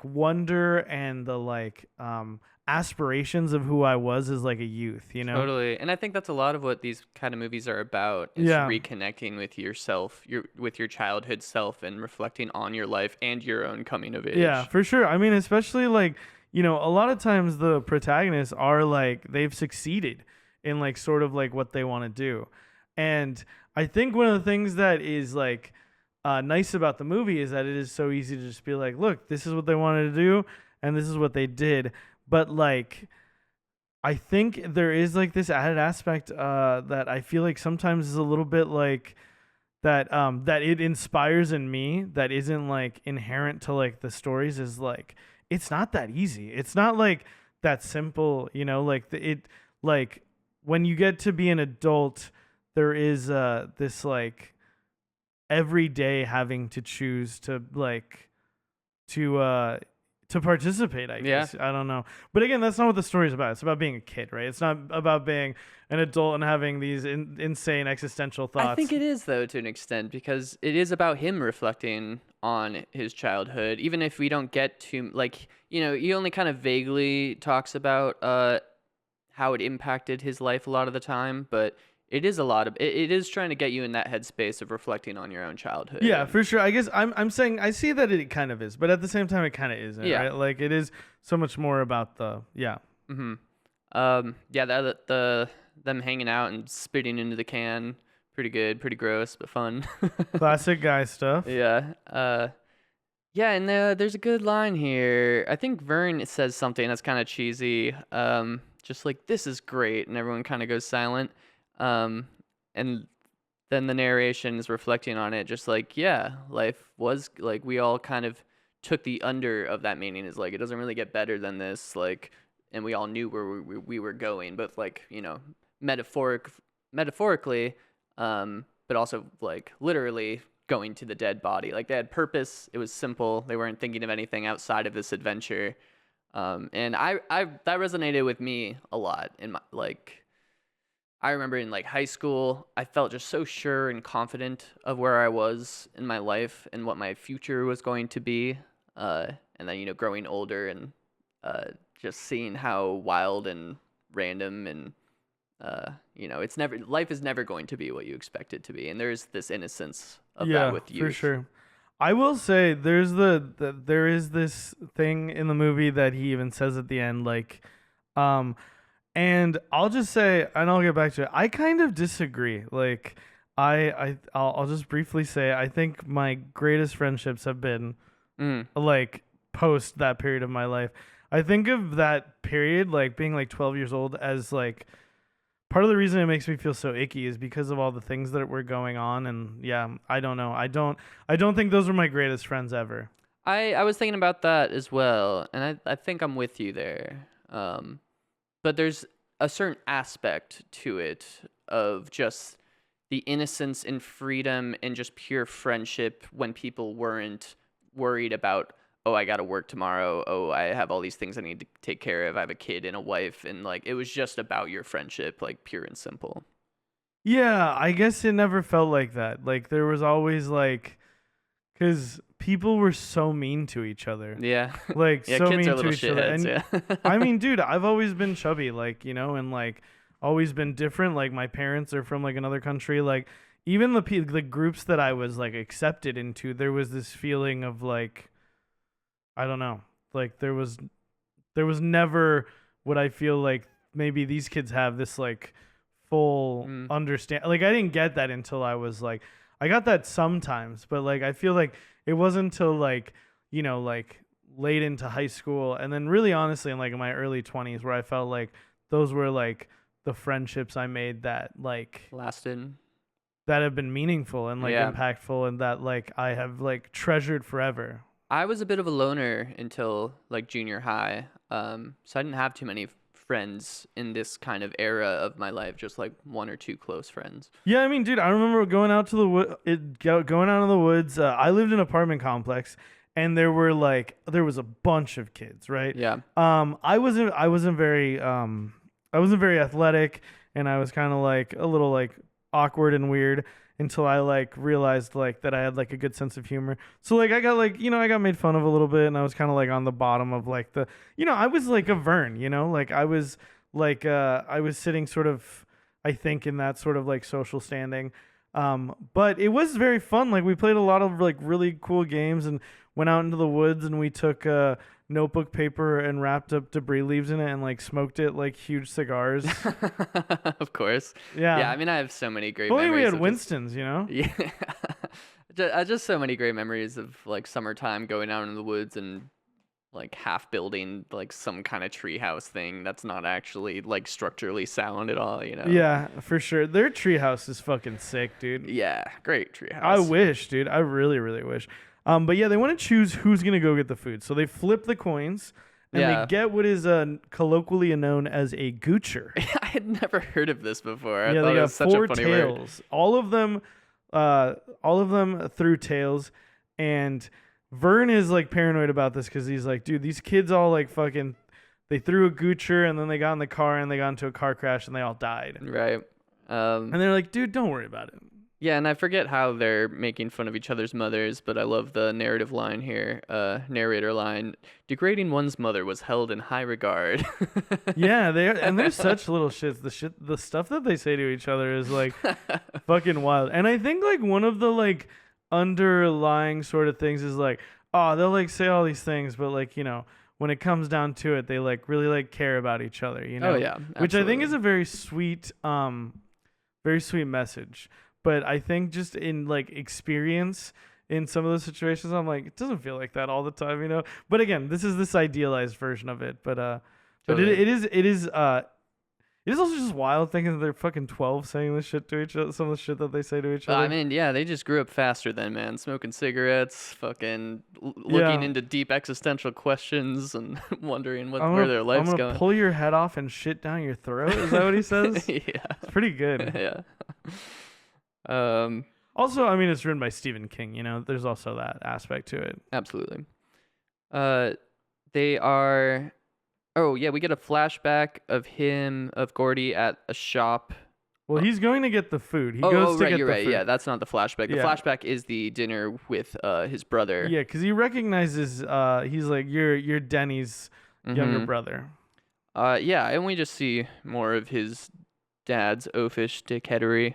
wonder and the aspirations of who I was as like a youth, Totally. And I think that's a lot of what these kind of movies are about, is Yeah. reconnecting with yourself, with your childhood self, and reflecting on your life and your own coming of age. Yeah, for sure. I mean, especially like, a lot of times the protagonists are like, they've succeeded in like sort of like what they want to do. And I think one of the things that is like nice about the movie is that it is so easy to just be like, look, this is what they wanted to do, and this is what they did. But like, I think there is like this added aspect that I feel like sometimes is a little bit like that that it inspires in me that isn't like inherent to like the stories, is like it's not that easy. It's not like that simple, like when you get to be an adult, there is this like every day having to choose to to participate, I Yeah. guess. I don't know. But again, that's not what the story's about. It's about being a kid, right? It's not about being an adult and having these insane existential thoughts. I think it is, though, to an extent, because it is about him reflecting on his childhood, even if we don't get to, like, he only kind of vaguely talks about how it impacted his life a lot of the time, but it is a lot of, it is trying to get you in that headspace of reflecting on your own childhood. Yeah, for sure. I guess I'm saying I see that it kind of is, but at the same time it kind of isn't, Yeah. right? Like it is so much more about the Them hanging out and spitting into the can, pretty good, pretty gross, but fun. classic guy stuff. Yeah. Yeah, and there's a good line here. I think Vern says something that's kind of cheesy. Just like, this is great, and everyone kind of goes silent. Um, and then the narration is reflecting on it, just like, yeah, life was like, we all kind of took the under of that meaning, is like, it doesn't really get better than this, like, and we all knew where we were going, but like, metaphorically, but also like literally going to the dead body. Like, they had purpose. It was simple. They weren't thinking of anything outside of this adventure. And I that resonated with me a lot in my, like, I remember in like high school, I felt just so sure and confident of where I was in my life and what my future was going to be. And then, growing older and just seeing how wild and random and it's never, life is never going to be what you expect it to be. And there's this innocence of that Yeah, with for youth. sure. I will say there is this thing in the movie that he even says at the end, like, um, and I'll just say, and I'll get back to it. I kind of disagree. Like, I'll just briefly say, I think my greatest friendships have been Mm, like post that period of my life. I think of that period, like being like 12 years old, as like part of the reason it makes me feel so icky is because of all the things that were going on. And yeah, I don't know. I don't think those were my greatest friends ever. I was thinking about that as well, and I think I'm with you there. But there's a certain aspect to it of just the innocence and freedom and just pure friendship when people weren't worried about, oh, I got to work tomorrow, oh, I have all these things I need to take care of, I have a kid and a wife, and like, it was just about your friendship, like, pure and simple. Yeah, I guess it never felt like that. Like there was always like, cuz people were so mean to each other. Yeah. Like Yeah, so kids are mean to little each other. shitheads, And I yeah. mean, dude, I've always been chubby, like, and like always been different. Like my parents are from like another country. Like even the groups that I was like accepted into, there was this feeling of like, I don't know. Like there was never what I feel like maybe these kids have, this like full Mm. understand. Like I didn't get that until I was like, I got that sometimes, but like I feel like it wasn't until like, like late into high school and then really honestly in like in my early 20s where I felt like those were like the friendships I made that like Lasted. that have been meaningful and like Yeah. impactful and that like I have like treasured forever. I was a bit of a loner until like junior high. So I didn't have too many friends in this kind of era of my life, just like one or two close friends. Yeah, I mean, dude, I remember going out to the going out in the woods. I lived in an apartment complex, and there was a bunch of kids, right? Yeah. I wasn't very athletic, and I was kind of like a little like awkward and weird until I like realized like that I had like a good sense of humor. So like I got like I got made fun of a little bit, and I was kind of like on the bottom of like I was like a Vern, like I was sitting sort of, I think, in that sort of like social standing. But it was very fun. Like we played a lot of like really cool games and went out into the woods and we took notebook paper and wrapped up debris leaves in it and like smoked it like huge cigars. Of course. Yeah, Yeah. I mean, I have so many great If only we memories had of just, Winston's. yeah, just so many great memories of like summertime going out in the woods and like half building like some kind of treehouse thing that's not actually like structurally sound at all. Yeah, for sure. Their treehouse is fucking sick, dude. Yeah, great I treehouse. wish, dude. I really, really wish. But yeah, they want to choose who's gonna go get the food. So they flip the coins, and they Yeah. get what is colloquially known as a goocher. I had never heard of this before. I Yeah, thought they it got was such a four funny word. tails. All of them threw tails, and Vern is like paranoid about this because he's like, dude, these kids all like fucking, they threw a goocher and then they got in the car and they got into a car crash and they all died. Right. And they're like, dude, don't worry about it. Yeah, and I forget how they're making fun of each other's mothers, but I love the narrative line here, narrator line. Degrading one's mother was held in high regard. Yeah, and they're such little shits. The stuff that they say to each other is like fucking wild. And I think like one of the like underlying sort of things is like, oh, they'll like say all these things, but like, when it comes down to it, they like really like care about each other, Oh yeah, Which I think absolutely. is a very sweet message. But I think just in like experience in some of those situations. I'm like, it doesn't feel like that all the time, you know. But again, this is this idealized version of it. But Totally. it is also just wild thinking that they're fucking 12 saying this shit to each other. Some of the shit that they say to each other. I mean, yeah, they just grew up faster then, man. Smoking cigarettes, fucking looking into deep existential questions and wondering where their I'm life's gonna going. pull your head off and shit down your throat. Is that what he says? Yeah. It's pretty good. Yeah. Also, I mean, it's written by Stephen King. You know, there's also that aspect to it. Absolutely. They are. Oh yeah, we get a flashback of Gordy at a shop. Well, he's going to get the food. He goes to right, get you're the right. food. Yeah, that's not the flashback. The Yeah. flashback is the dinner with his brother. Yeah, because he recognizes. He's like, you're Denny's younger Mhm. brother. Yeah, and we just see more of his dad's oafish dickheadery.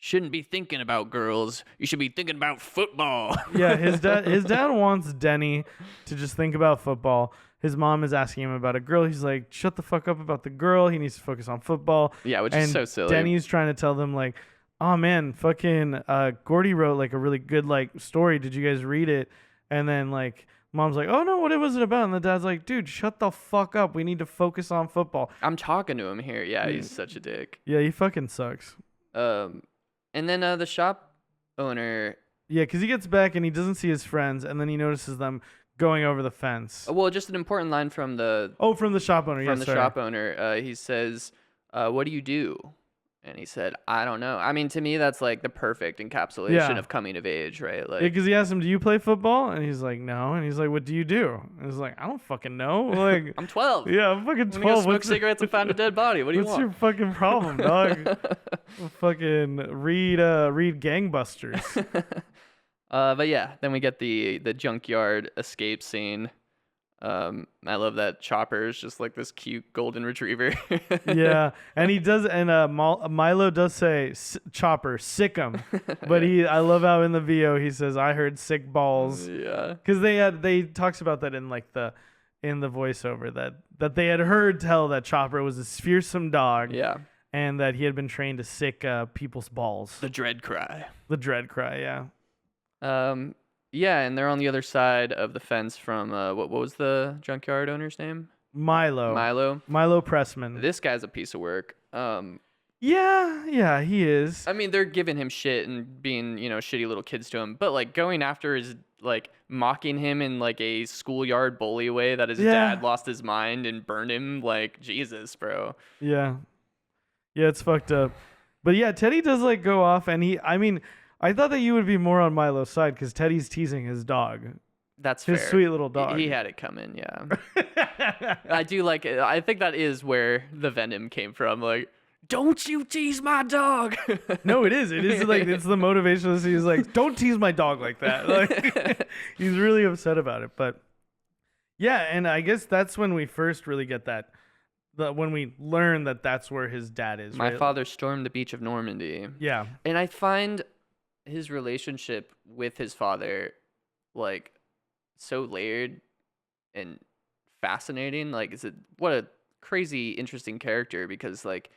Shouldn't be thinking about girls. You should be thinking about football. Yeah, his dad wants Denny to just think about football. His mom is asking him about a girl. He's like, shut the fuck up about the girl. He needs to focus on football. Yeah, which and is so silly. Denny's trying to tell them like, oh man, fucking Gordy wrote like a really good like story. Did you guys read it? And then like mom's like, oh no, what was it about? And the dad's like, dude, shut the fuck up. We need to focus on football. I'm talking to him here. Yeah, he's such a dick. Yeah, he fucking sucks. And then the shop owner. Yeah, because he gets back and he doesn't see his friends, and then he notices them going over the fence. Well, just an important line from the From the shop owner. shop owner. He says, "What do you do?" And he said, "I don't know." I mean, to me, that's like the perfect encapsulation of coming of age, right? Like, because he asked him, "Do you play football?" And he's like, "No." And he's like, "What do you do?" And he's like, "I don't fucking know." Like, I'm 12. yeah, I'm fucking I'm gonna 12. go smoke cigarettes and find a dead body. What do you What's want? your fucking problem, dog? Fucking read Gangbusters. But yeah, then we get the junkyard escape scene. I love that Chopper is just like this cute golden retriever. Yeah, and he does, and Milo does say Chopper, sick 'em, but I love how in the VO he says, "I heard sick balls," Yeah. because they talks about that in like the voiceover that they had heard tell that Chopper was this fearsome dog, Yeah. and that he had been trained to sick people's balls. The dread cry. The dread cry, yeah. Yeah, and they're on the other side of the fence from what was the junkyard owner's name? Milo Pressman. This guy's a piece of work. Yeah, he is. I mean, they're giving him shit and being, shitty little kids to him, but like going after his like mocking him in like a schoolyard bully way that his dad lost his mind and burned him, like, Jesus, bro. Yeah, it's fucked up. But yeah, Teddy does like go off, and I thought that you would be more on Milo's side because Teddy's teasing his dog. That's his fair. Sweet little dog. He had it coming, yeah. I do like it. I think that is where the venom came from. Like, don't you tease my dog. No, it is. It is like, it's the motivation. He's like, don't tease my dog like that. Like, he's really upset about it. But yeah, and I guess that's when we first really get when we learn that that's where his dad is. My right? father stormed the beach of Normandy. Yeah. And I find his relationship with his father like so layered and fascinating. Like, what a crazy interesting character, because like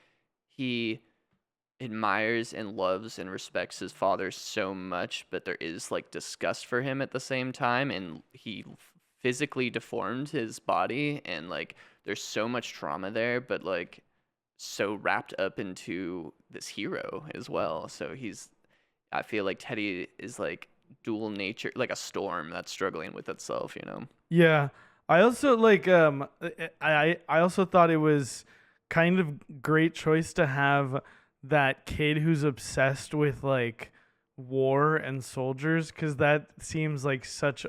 he admires and loves and respects his father so much, but there is like disgust for him at the same time, and he physically deformed his body, and like there's so much trauma there, but like so wrapped up into this hero as well. So I feel like Teddy is like dual nature, like a storm that's struggling with itself, Yeah. I also like I also thought it was kind of great choice to have that kid who's obsessed with like war and soldiers, because that seems like such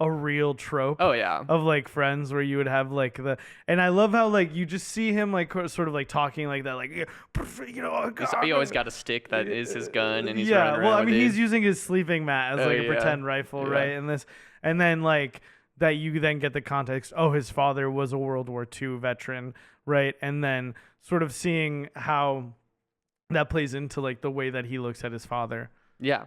a real trope. Oh yeah. Of like friends where you would have like and I love how like you just see him like sort of like talking like that, like, he always got a stick that is his gun, and he's yeah. running around Well, I mean, with he's using his sleeping mat as like a pretend rifle, Yeah. right? And then like that you then get the context. Oh, his father was a World War II veteran, right? And then sort of seeing how that plays into like the way that he looks at his father. Yeah.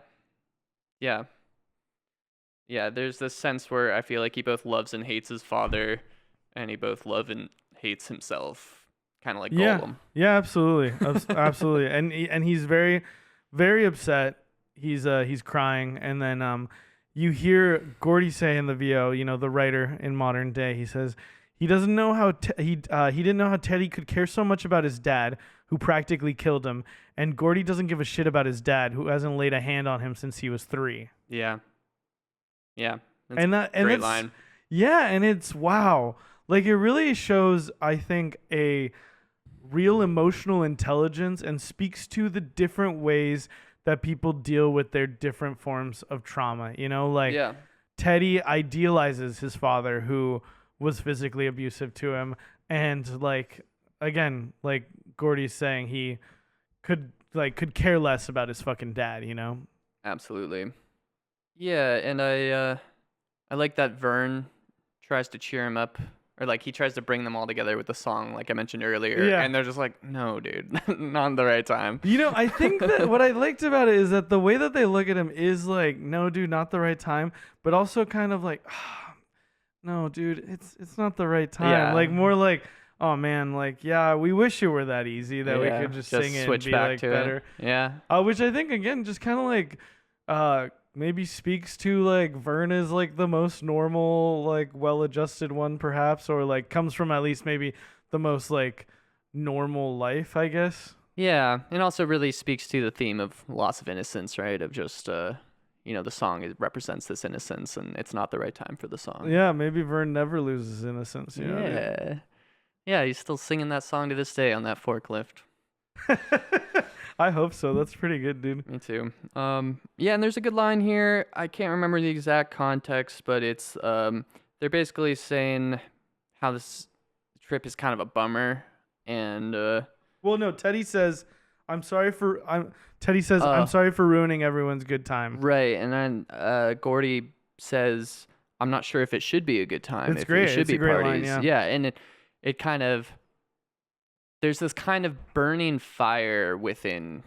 There's this sense where I feel like he both loves and hates his father, and he both loves and hates himself, kind of like Gollum. Yeah, absolutely, absolutely. And he's very, very upset. he's crying, and then you hear Gordy say in the VO, the writer in modern day, he says he doesn't know how he didn't know how Teddy could care so much about his dad, who practically killed him, and Gordy doesn't give a shit about his dad, who hasn't laid a hand on him since he was 3. Yeah. Yeah. That's And a great line. Yeah, and it's wow. Like it really shows, I think, a real emotional intelligence and speaks to the different ways that people deal with their different forms of trauma. Like Yeah. Teddy idealizes his father who was physically abusive to him, and like again, like Gordy's saying, he could care less about his fucking dad, Absolutely. Yeah, and I like that Vern tries to cheer him up, or like he tries to bring them all together with the song, like I mentioned earlier. Yeah. And they're just like, no, dude, not the right time. I think that what I liked about it is that the way that they look at him is like, no, dude, not the right time, but also kind of like, no, dude, it's not the right time. Yeah. Like more like, oh man, like yeah, we wish it were that easy that we could just sing it and switch be back like to better. it. Yeah. Which I think again just kind of like maybe speaks to like Vern is like the most normal, like well-adjusted one perhaps, or like comes from at least maybe the most like normal life, I guess. Yeah, and also really speaks to the theme of loss of innocence, right? Of just the song represents this innocence, and it's not the right time for the song. Yeah, maybe Vern never loses innocence. Yeah. Yeah, he's still singing that song to this day on that forklift. I hope so. That's pretty good, dude. Me too. Yeah, and there's a good line here. I can't remember the exact context, but it's they're basically saying how this trip is kind of a bummer, and well, no, Teddy says, I'm sorry for ruining everyone's good time. Right, and then Gordy says, I'm not sure if it should be a good time. It's if great. It should It's be a great parties. line, yeah. And it kind of, there's this kind of burning fire within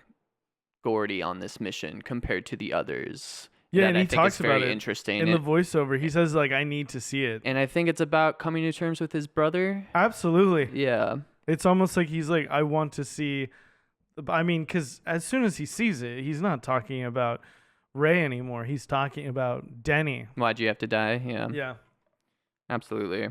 Gordy on this mission compared to the others. Yeah, that and I he think talks is very about it interesting. in the voiceover. He says like, I need to see it. And I think it's about coming to terms with his brother. Absolutely. Yeah. It's almost like he's like, I want to see. I mean, because as soon as he sees it, he's not talking about Ray anymore. He's talking about Denny. Why'd you have to die? Yeah. Yeah. Absolutely.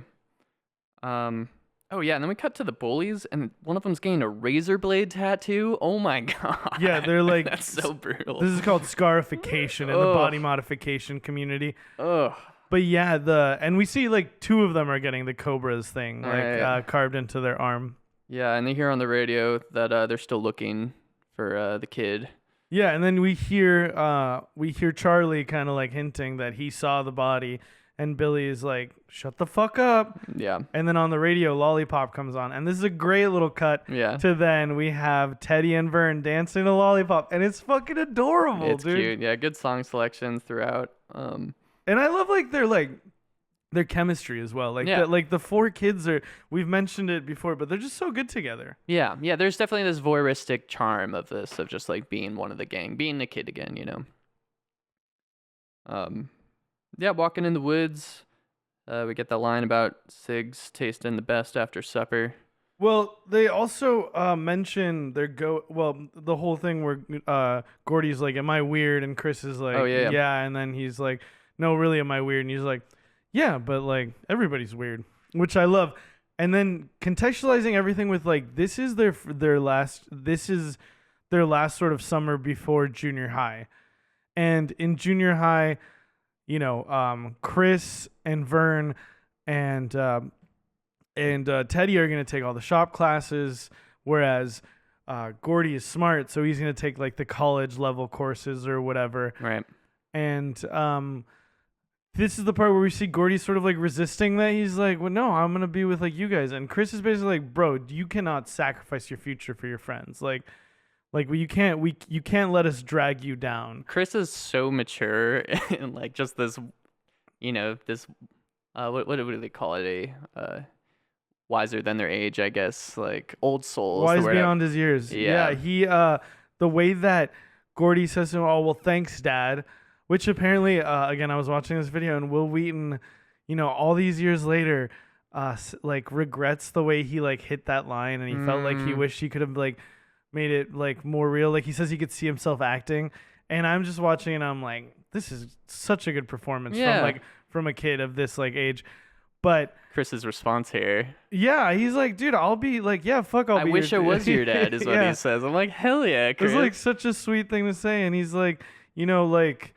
Oh yeah, and then we cut to the bullies, and one of them's getting a razor blade tattoo. Oh my god. Yeah, they're like, that's so brutal. This is called scarification in the body modification community. Ugh. But yeah, and we see like 2 of them are getting the Cobras thing Right. carved into their arm. Yeah, and they hear on the radio that they're still looking for the kid. Yeah, and then we hear Charlie kind of like hinting that he saw the body, and Billy is like, shut the fuck up. Yeah. And then on the radio, Lollipop comes on, and this is a great little cut. Yeah. To then we have Teddy and Vern dancing to Lollipop, and it's fucking adorable, It's dude. cute. Yeah, good song selection throughout. And I love their chemistry as well. Yeah. The 4 kids we've mentioned it before, but they're just so good together. Yeah, there's definitely this voyeuristic charm of this, of just like being one of the gang, being a kid again, Yeah, walking in the woods. We get that line about cigs tasting the best after supper. Well, they also mention the whole thing where Gordy's like, am I weird? And Chris is like, Oh, yeah. And then he's like, no, really, am I weird? And he's like, yeah, but like everybody's weird, which I love. And then contextualizing everything with like, this is their last sort of summer before junior high. And in junior high, Chris and Vern and Teddy are going to take all the shop classes, whereas Gordy is smart, so he's going to take like the college level courses or whatever. Right. And this is the part where we see Gordy sort of like resisting that. He's like, well, no, I'm going to be with like you guys. And Chris is basically like, bro, you cannot sacrifice your future for your friends. Like you can't let us drag you down. Chris is so mature and like just this, this, what do they call it? Wiser than their age, I guess, like old soul. Wise beyond his years. Yeah. He, the way that Gordy says to him, oh, well, thanks, Dad, which apparently, again, I was watching this video and Will Wheaton, all these years later, like regrets the way he like hit that line, and he felt like he wished he could have like made it like more real. Like he says he could see himself acting, And I'm just watching and I'm like, this is such a good performance Yeah. from a kid of this like age. But Chris's response here. yeah, he's like, dude, I'll be like, yeah, fuck, I'll I be wish I your was your dad, is what yeah. he says. I'm like, hell yeah, Chris. It's like such a sweet thing to say. And he's like, you know, like,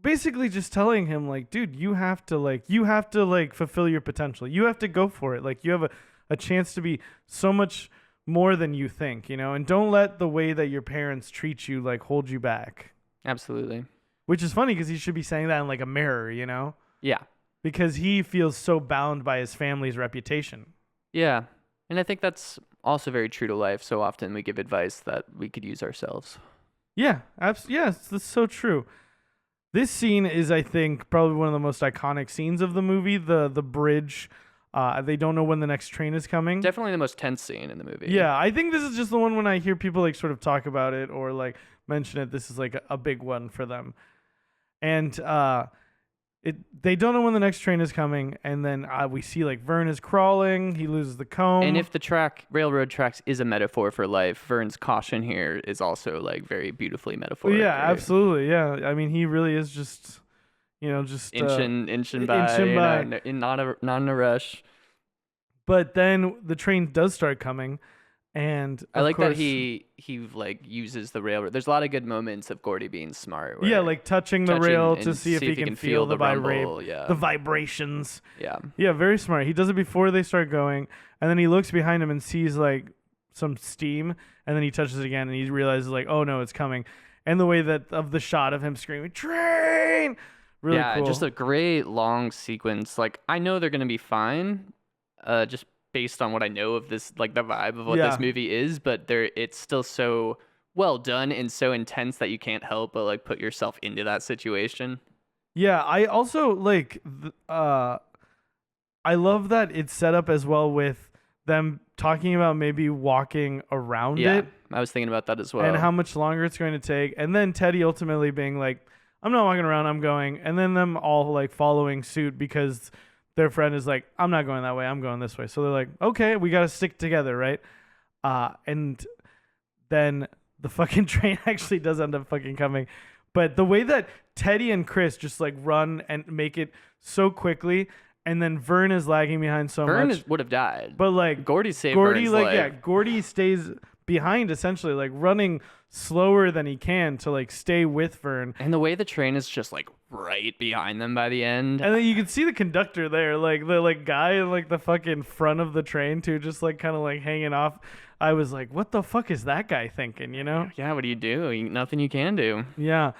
basically just telling him like, dude, you have to like fulfill your potential. You have to go for it. Like you have a chance to be so much more than you think, you know, and don't let the way that your parents treat you like hold you back. Absolutely. Which is funny because he should be saying that in like a mirror, you know, Yeah. because he feels so bound by his family's reputation. Yeah. And I think that's also very true to life. So often we give advice that we could use ourselves. Yeah, yes, that's so true. This scene is, I think, probably one of the most iconic scenes of the movie. The bridge. They don't know when the next train is coming. Definitely the most tense scene in the movie. Yeah, I think this is just the one when I hear people like sort of talk about it or like mention it. This is like a big one for them. And they don't know when the next train is coming, and then we see like Vern is crawling. He loses the comb. And if the railroad tracks is a metaphor for life, Vern's caution here is also like very beautifully metaphoric. yeah, right? absolutely, yeah. I mean, he really is just, just inching by, inching by. by. Not in a rush. But then the train does start coming, and I of like course, that he like uses the railroad. There's a lot of good moments of Gordy being smart. yeah, like touching the rail to and see if he can feel the rumble. Yeah. the vibrations. Yeah. Yeah, very smart. He does it before they start going, and then he looks behind him and sees like some steam, and then he touches it again, and he realizes like, oh no, it's coming. And the way that of the shot of him screaming train, really yeah, cool. just a great long sequence. Like I know they're gonna be fine, just based on what I know of this, like the vibe of what Yeah. this movie is. But it's still so well done and so intense that you can't help but like put yourself into that situation. Yeah, I also like I love that it's set up as well with them talking about maybe walking around Yeah, it I was thinking about that as well. and how much longer it's going to take, and then Teddy ultimately being like, I'm not walking around, I'm going, and then them all like following suit because their friend is like, I'm not going that way, I'm going this way. So they're like, okay, we got to stick together, right? And then the fucking train actually does end up fucking coming. But the way that Teddy and Chris just like run and make it so quickly, and then Vern is lagging behind so Vern much. would have died. But like Gordy saved Gordy, Vern's like life. yeah, Gordy stays behind essentially, like running slower than he can to like stay with Vern. And the way the train is just like right behind them by the end. And then you can see the conductor there, like the like guy in like the fucking front of the train too, just like kind of like hanging off. I was like, what the fuck is that guy thinking, you know? Yeah, what do you do? Nothing you can do. Yeah.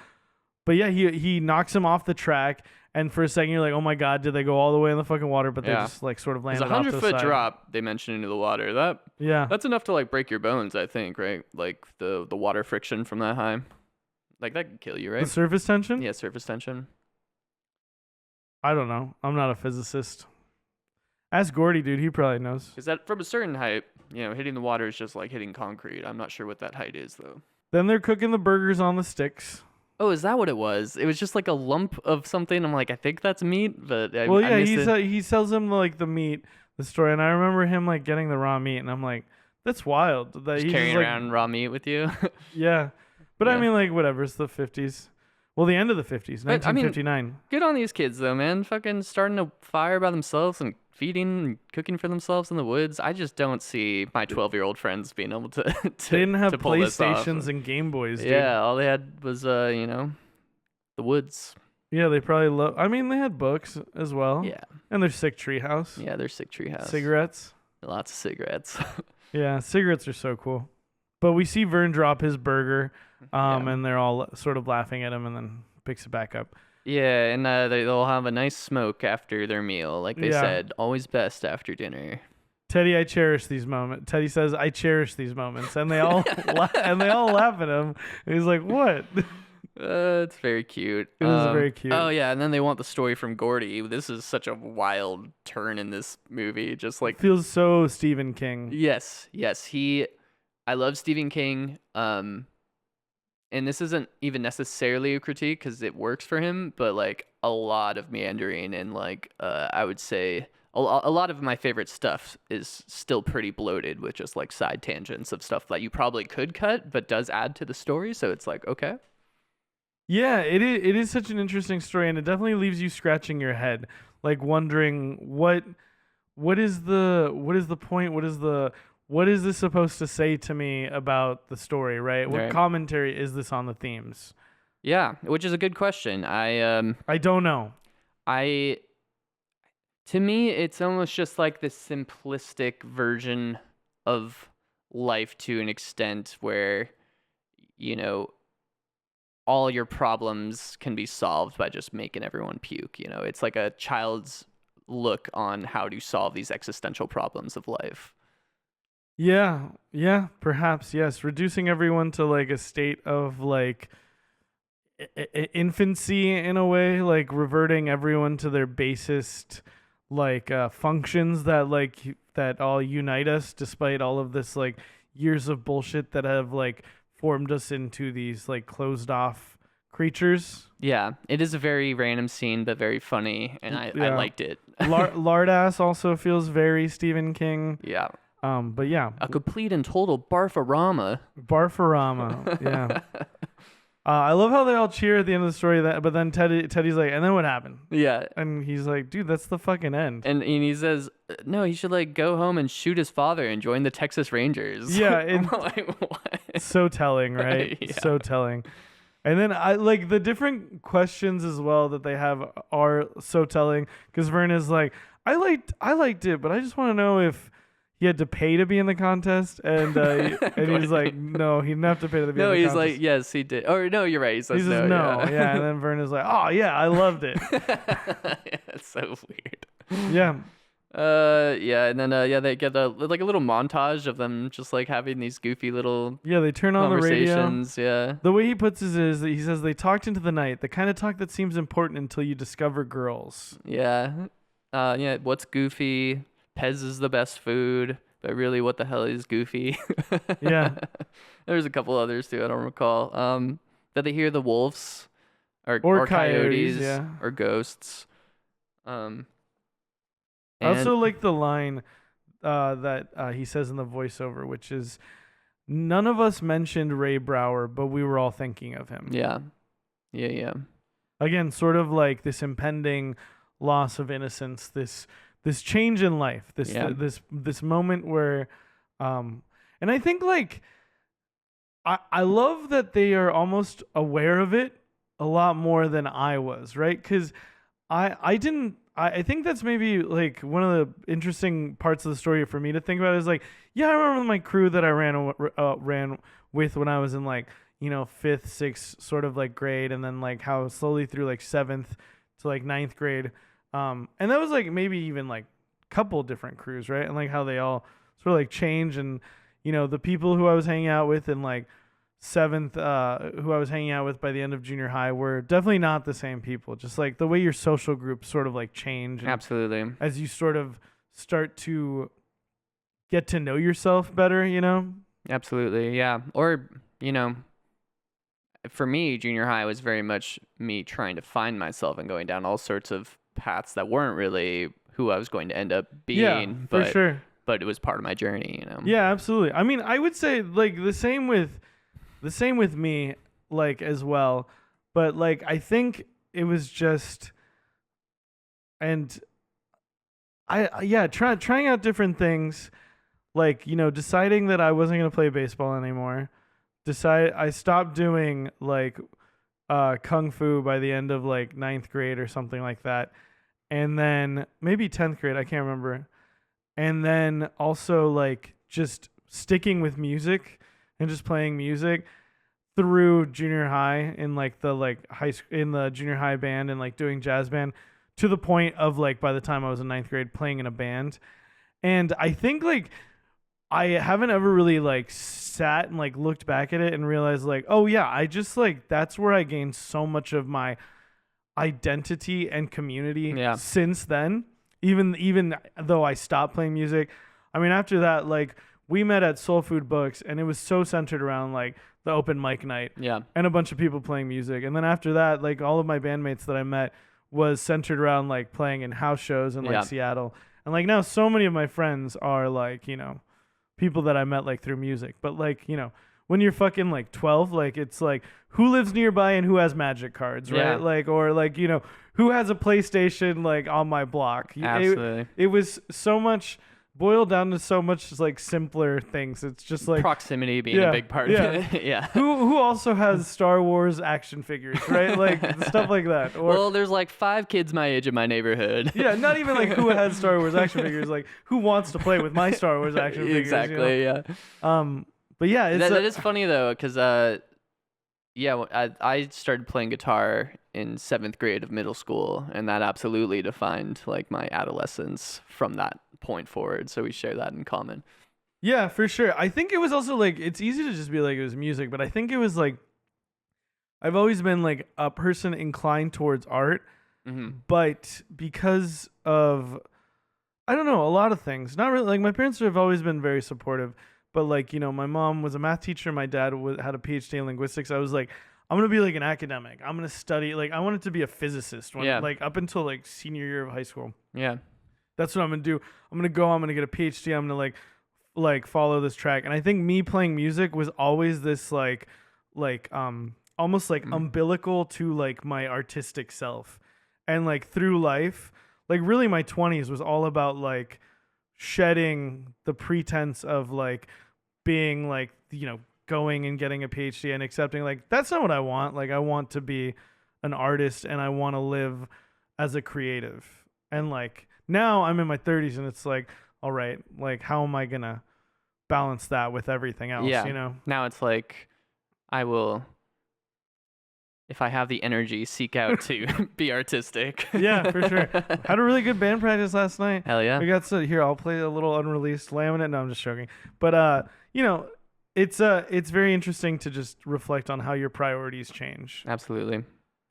But yeah, he knocks him off the track, and for a second you're like, oh my god, did they go all the way in the fucking water? But they Yeah. just like sort of There's landed a off to the 100-foot side. drop they mentioned into the water. Yeah. That's enough to like break your bones, I think, right? Like the water friction from that high. Like that could kill you, The right? surface tension? Yeah, surface tension. I don't know. I'm not a physicist. Ask Gordy, dude. He probably knows. Because that from a certain height, hitting the water is just like hitting concrete. I'm not sure what that height is though. Then they're cooking the burgers on the sticks. Oh, is that what it was? It was just like a lump of something. I'm like, I think that's meat, but I Well, yeah, missed it. he sells him like the meat, the story, and I remember him like getting the raw meat, and I'm like, that's wild. That Just he's carrying like, around raw meat with you. yeah, but I Yeah. mean, like, whatever. It's the 50s. Well, the end of the 50s, But, I mean, 1959. Good on these kids though, man. Fucking starting a fire by themselves and feeding and cooking for themselves in the woods. I just don't see my 12-year-old friends being able to. They didn't have to pull this off. PlayStations and Game Boys, dude. Yeah, all they had was the woods. Yeah, they probably love. I mean, they had books as well. Yeah, And their sick treehouse. yeah, they're sick treehouse. Cigarettes. Lots of cigarettes. Yeah, cigarettes are so cool. But we see Vern drop his burger, Yeah. and they're all sort of laughing at him, and then picks it back up. Yeah, and they'll have a nice smoke after their meal, like they Yeah. said. Always best after dinner. Teddy, I cherish these moments. Teddy says, "I cherish these moments," and they all and they all laugh at him. And he's like, "What?" It's very cute. It is very cute. Oh yeah, and then they want the story from Gordy. This is such a wild turn in this movie. Just like Feels so Stephen King. yes. I love Stephen King. And this isn't even necessarily a critique because it works for him, but like a lot of meandering and like I would say a lot of my favorite stuff is still pretty bloated with just like side tangents of stuff that you probably could cut, but does add to the story. So it's like, okay. Yeah, it is such an interesting story, and it definitely leaves you scratching your head, like wondering what is the point? What is this supposed to say to me about the story, right? What Right. commentary is this on the themes? Yeah, which is a good question. I don't know. To me, it's almost just like this simplistic version of life to an extent where, you know, all your problems can be solved by just making everyone puke. You know, it's like a child's look on how to solve these existential problems of life. Yeah, perhaps, yes. Reducing everyone to like a state of like infancy in a way, like reverting everyone to their basest like functions that that all unite us despite all of this like years of bullshit that have like formed us into these like closed off creatures. Yeah, it is a very random scene, but very funny, and I liked it. Lardass also feels very Stephen King. Yeah. But yeah, A complete and total barfarama. Barfarama. Yeah. I love how they all cheer at the end of the story. But then Teddy's like, and then what happened? Yeah. And he's like, dude, that's the fucking end. And he says, no, he should like go home and shoot his father and join the Texas Rangers. Yeah, I'm like, what? So telling, right? Yeah. So telling. And then I like the different questions as well that they have are so telling because Vern is like, I liked it, but I just want to know if he had to pay to be in the contest, and he's like, no, he didn't have to pay to be in the contest. No, he's like, yes, he did. Or no, you're right. He says no. Yeah. And then Vern is like, oh yeah, I loved it. Yeah, that's so weird. Yeah. Yeah, and then they get a little montage of them just like having these goofy little Yeah, they turn on the radio. conversations. Yeah. The way he puts it is that he says they talked into the night, the kind of talk that seems important until you discover girls. Yeah. Yeah, what's goofy? Pez is the best food, but really what the hell is goofy? Yeah. There's a couple others too, I don't recall. That they hear the wolves or coyotes, yeah. or ghosts. I also like the line that he says in the voiceover, which is, none of us mentioned Ray Brower, but we were all thinking of him. Yeah. Again, sort of like this impending loss of innocence, this change in life, this moment where, and I think like, I love that they are almost aware of it a lot more than I was, right? Because I think that's maybe like one of the interesting parts of the story for me to think about is like, yeah, I remember my crew that I ran with when I was in like, you know, 5th, 6th sort of like grade, and then like how slowly through like 7th to like 9th grade. And that was like maybe even like a couple different crews, right? And like how they all sort of like change, and you know, the people who I was hanging out with in like 7th, who I was hanging out with by the end of junior high were definitely not the same people. Just like the way your social group sort of like change. Absolutely. As you sort of start to get to know yourself better, you know? Absolutely, yeah. Or, you know, for me, junior high was very much me trying to find myself and going down all sorts of paths that weren't really who I was going to end up being. Yeah, for sure. But it was part of my journey, you know? Yeah, absolutely. I mean, I would say like the same with me, like as well. But like, I think it was just, and trying out different things, like, you know, deciding that I wasn't going to play baseball anymore. I stopped doing like kung fu by the end of like 9th grade or something like that. And then maybe 10th grade, I can't remember. And then also like just sticking with music and just playing music through junior high in like the like in the junior high band and like doing jazz band, to the point of like by the time I was in 9th grade playing in a band. And I think like I haven't ever really like sat and like looked back at it and realized like, oh yeah, I just like, that's where I gained so much of my identity and community since then. Even though I stopped playing music, I mean, after that, like we met at Soul Food Books, and it was so centered around like the open mic night, and a bunch of people playing music. And then after that, like all of my bandmates that I met was centered around like playing in house shows in like Seattle. And like now so many of my friends are like, people that I met like through music. But like, when you're fucking like 12, like it's like who lives nearby and who has magic cards, right? Yeah. Like, or like, who has a PlayStation like on my block. Absolutely. It was so much boiled down to so much like simpler things. It's just like Proximity being a big part of it. Yeah. who also has Star Wars action figures, right? Like stuff like that. Or Well, there's like 5 kids my age in my neighborhood. yeah, not even like who has Star Wars action figures, like who wants to play with my Star Wars action figures. Exactly. Yeah. But yeah, it's That is funny though, because I started playing guitar in 7th grade of middle school, and that absolutely defined like my adolescence from that point forward. So we share that in common. yeah, for sure. I think it was also like it's easy to just be like it was music, but I think it was like I've always been like a person inclined towards art, but because of I don't know, a lot of things. Not really like my parents have always been very supportive, but like, my mom was a math teacher, my dad had a PhD in linguistics. I was like, I'm going to be like an academic. I'm going to study like I wanted to be a physicist when like up until like senior year of high school. Yeah. That's what I'm going to do. I'm going to get a PhD. I'm going to like follow this track. And I think me playing music was always this like almost like umbilical to like my artistic self. And like through life, like really my 20s was all about like shedding the pretense of like being like, going and getting a PhD and accepting like that's not what I want. Like I want to be an artist and I want to live as a creative. And like now I'm in my 30s and it's like, all right, like how am I going to balance that with everything else, Now it's like I will, if I have the energy, seek out to be artistic. Yeah, for sure. Had a really good band practice last night. Hell yeah. We got here. I'll play a little unreleased Laminate. No, I'm just joking. But it's very interesting to just reflect on how your priorities change. Absolutely.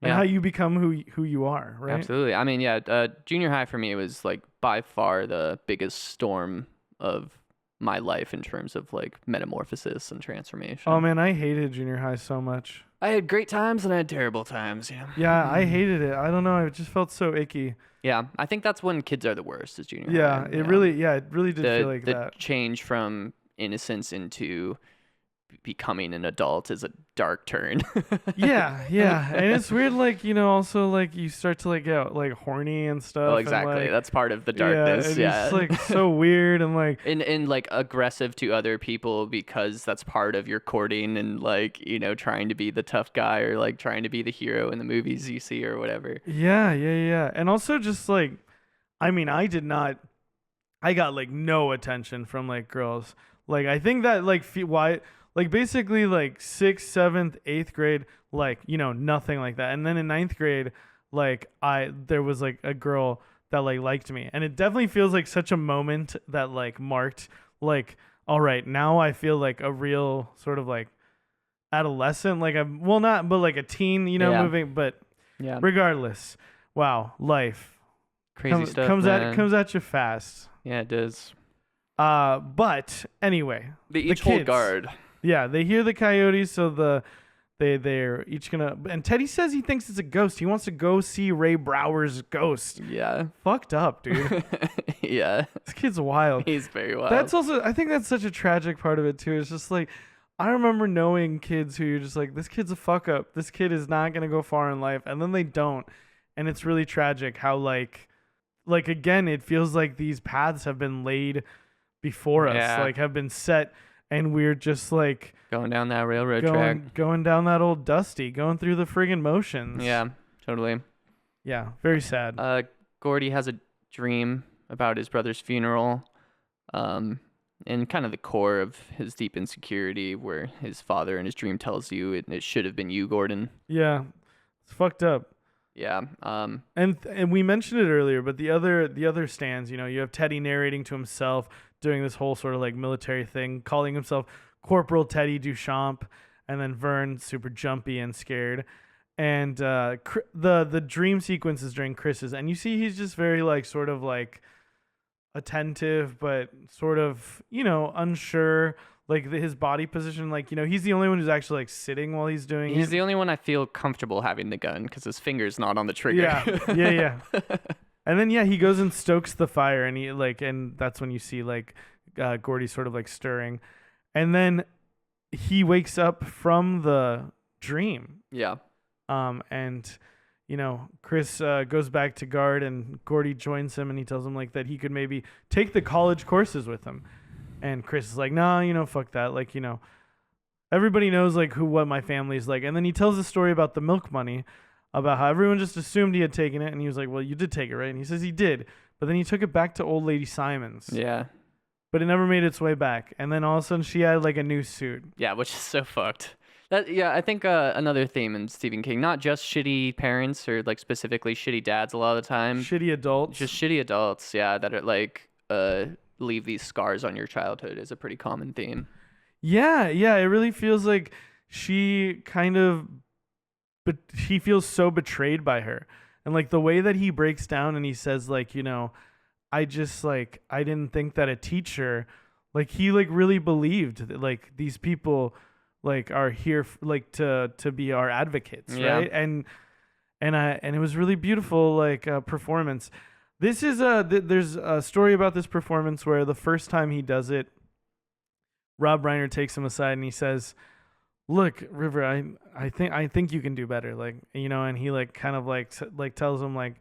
And how you become who you are, right? Absolutely. I mean, yeah, junior high for me was like by far the biggest storm of my life in terms of like metamorphosis and transformation. Oh man, I hated junior high so much. I had great times and I had terrible times. Yeah, I hated it. I don't know. It just felt so icky. Yeah, I think that's when kids are the worst, is junior high. It really did feel like the that. Change from innocence into becoming an adult is a dark turn. yeah, and it's weird. Like also like you start to like get like horny and stuff. Oh, exactly. And, like, that's part of the darkness. Yeah, it's like so weird and like and like aggressive to other people because that's part of your courting and like trying to be the tough guy or like trying to be the hero in the movies you see or whatever. Yeah, and also just like, I mean, I got like no attention from like girls. Like I think that like why. Like basically like 6th, 7th, 8th grade, like, nothing like that. And then in 9th grade, like there was like a girl that like liked me. And it definitely feels like such a moment that like marked like, all right, now I feel like a real sort of like adolescent, like not, but like a teen, moving, but regardless, wow, life. Crazy stuff, comes man. comes at you fast. Yeah, it does. But anyway, they each hold guard. Yeah, they hear the coyotes, so they're each gonna. And Teddy says he thinks it's a ghost. He wants to go see Ray Brower's ghost. Yeah, fucked up, dude. Yeah, this kid's wild. He's very wild. That's also, I think that's such a tragic part of it too. It's just like I remember knowing kids who you're just like, this kid's a fuck up. This kid is not gonna go far in life, and then they don't, and it's really tragic how like again, it feels like these paths have been laid before us, like have been set. And we're just like going down that railroad track, going down that old dusty, going through the friggin' motions. Yeah, totally. Yeah, very sad. Gordy has a dream about his brother's funeral, and kind of the core of his deep insecurity, where his father in his dream tells you it should have been you, Gordon. Yeah, it's fucked up. Yeah. And we mentioned it earlier, but the other stands, you have Teddy narrating to himself, doing this whole sort of like military thing, calling himself Corporal Teddy Duchamp, and then Vern super jumpy and scared. And the dream sequences during Chris's, and you see he's just very like sort of like attentive, but sort of unsure. Like his body position, like he's the only one who's actually like sitting while he's doing it. He's the only one I feel comfortable having the gun because his finger's not on the trigger. Yeah. And then he goes and stokes the fire, and and that's when you see like Gordy sort of like stirring, and then he wakes up from the dream. Yeah. And Chris goes back to guard, and Gordy joins him, and he tells him like that he could maybe take the college courses with him. And Chris is like, nah, fuck that. Like, everybody knows like what my family's like. And then he tells the story about the milk money, about how everyone just assumed he had taken it. And he was like, well, you did take it, right? And he says he did. But then he took it back to old lady Simons. Yeah. But it never made its way back. And then all of a sudden she had like a new suit. Yeah, which is so fucked. I think another theme in Stephen King, not just shitty parents or like specifically shitty dads a lot of the time. Shitty adults. Just shitty adults, yeah, that are like leave these scars on your childhood is a pretty common theme. Yeah, it really feels like she kind of, but he feels so betrayed by her. And like the way that he breaks down and he says like, I just like, I didn't think that a teacher, like he like really believed that like these people like are here like to be our advocates, right? And it was really beautiful like performance. This is there's a story about this performance where the first time he does it, Rob Reiner takes him aside and he says, "Look, River, I think you can do better." Like, and he like kind of like tells him like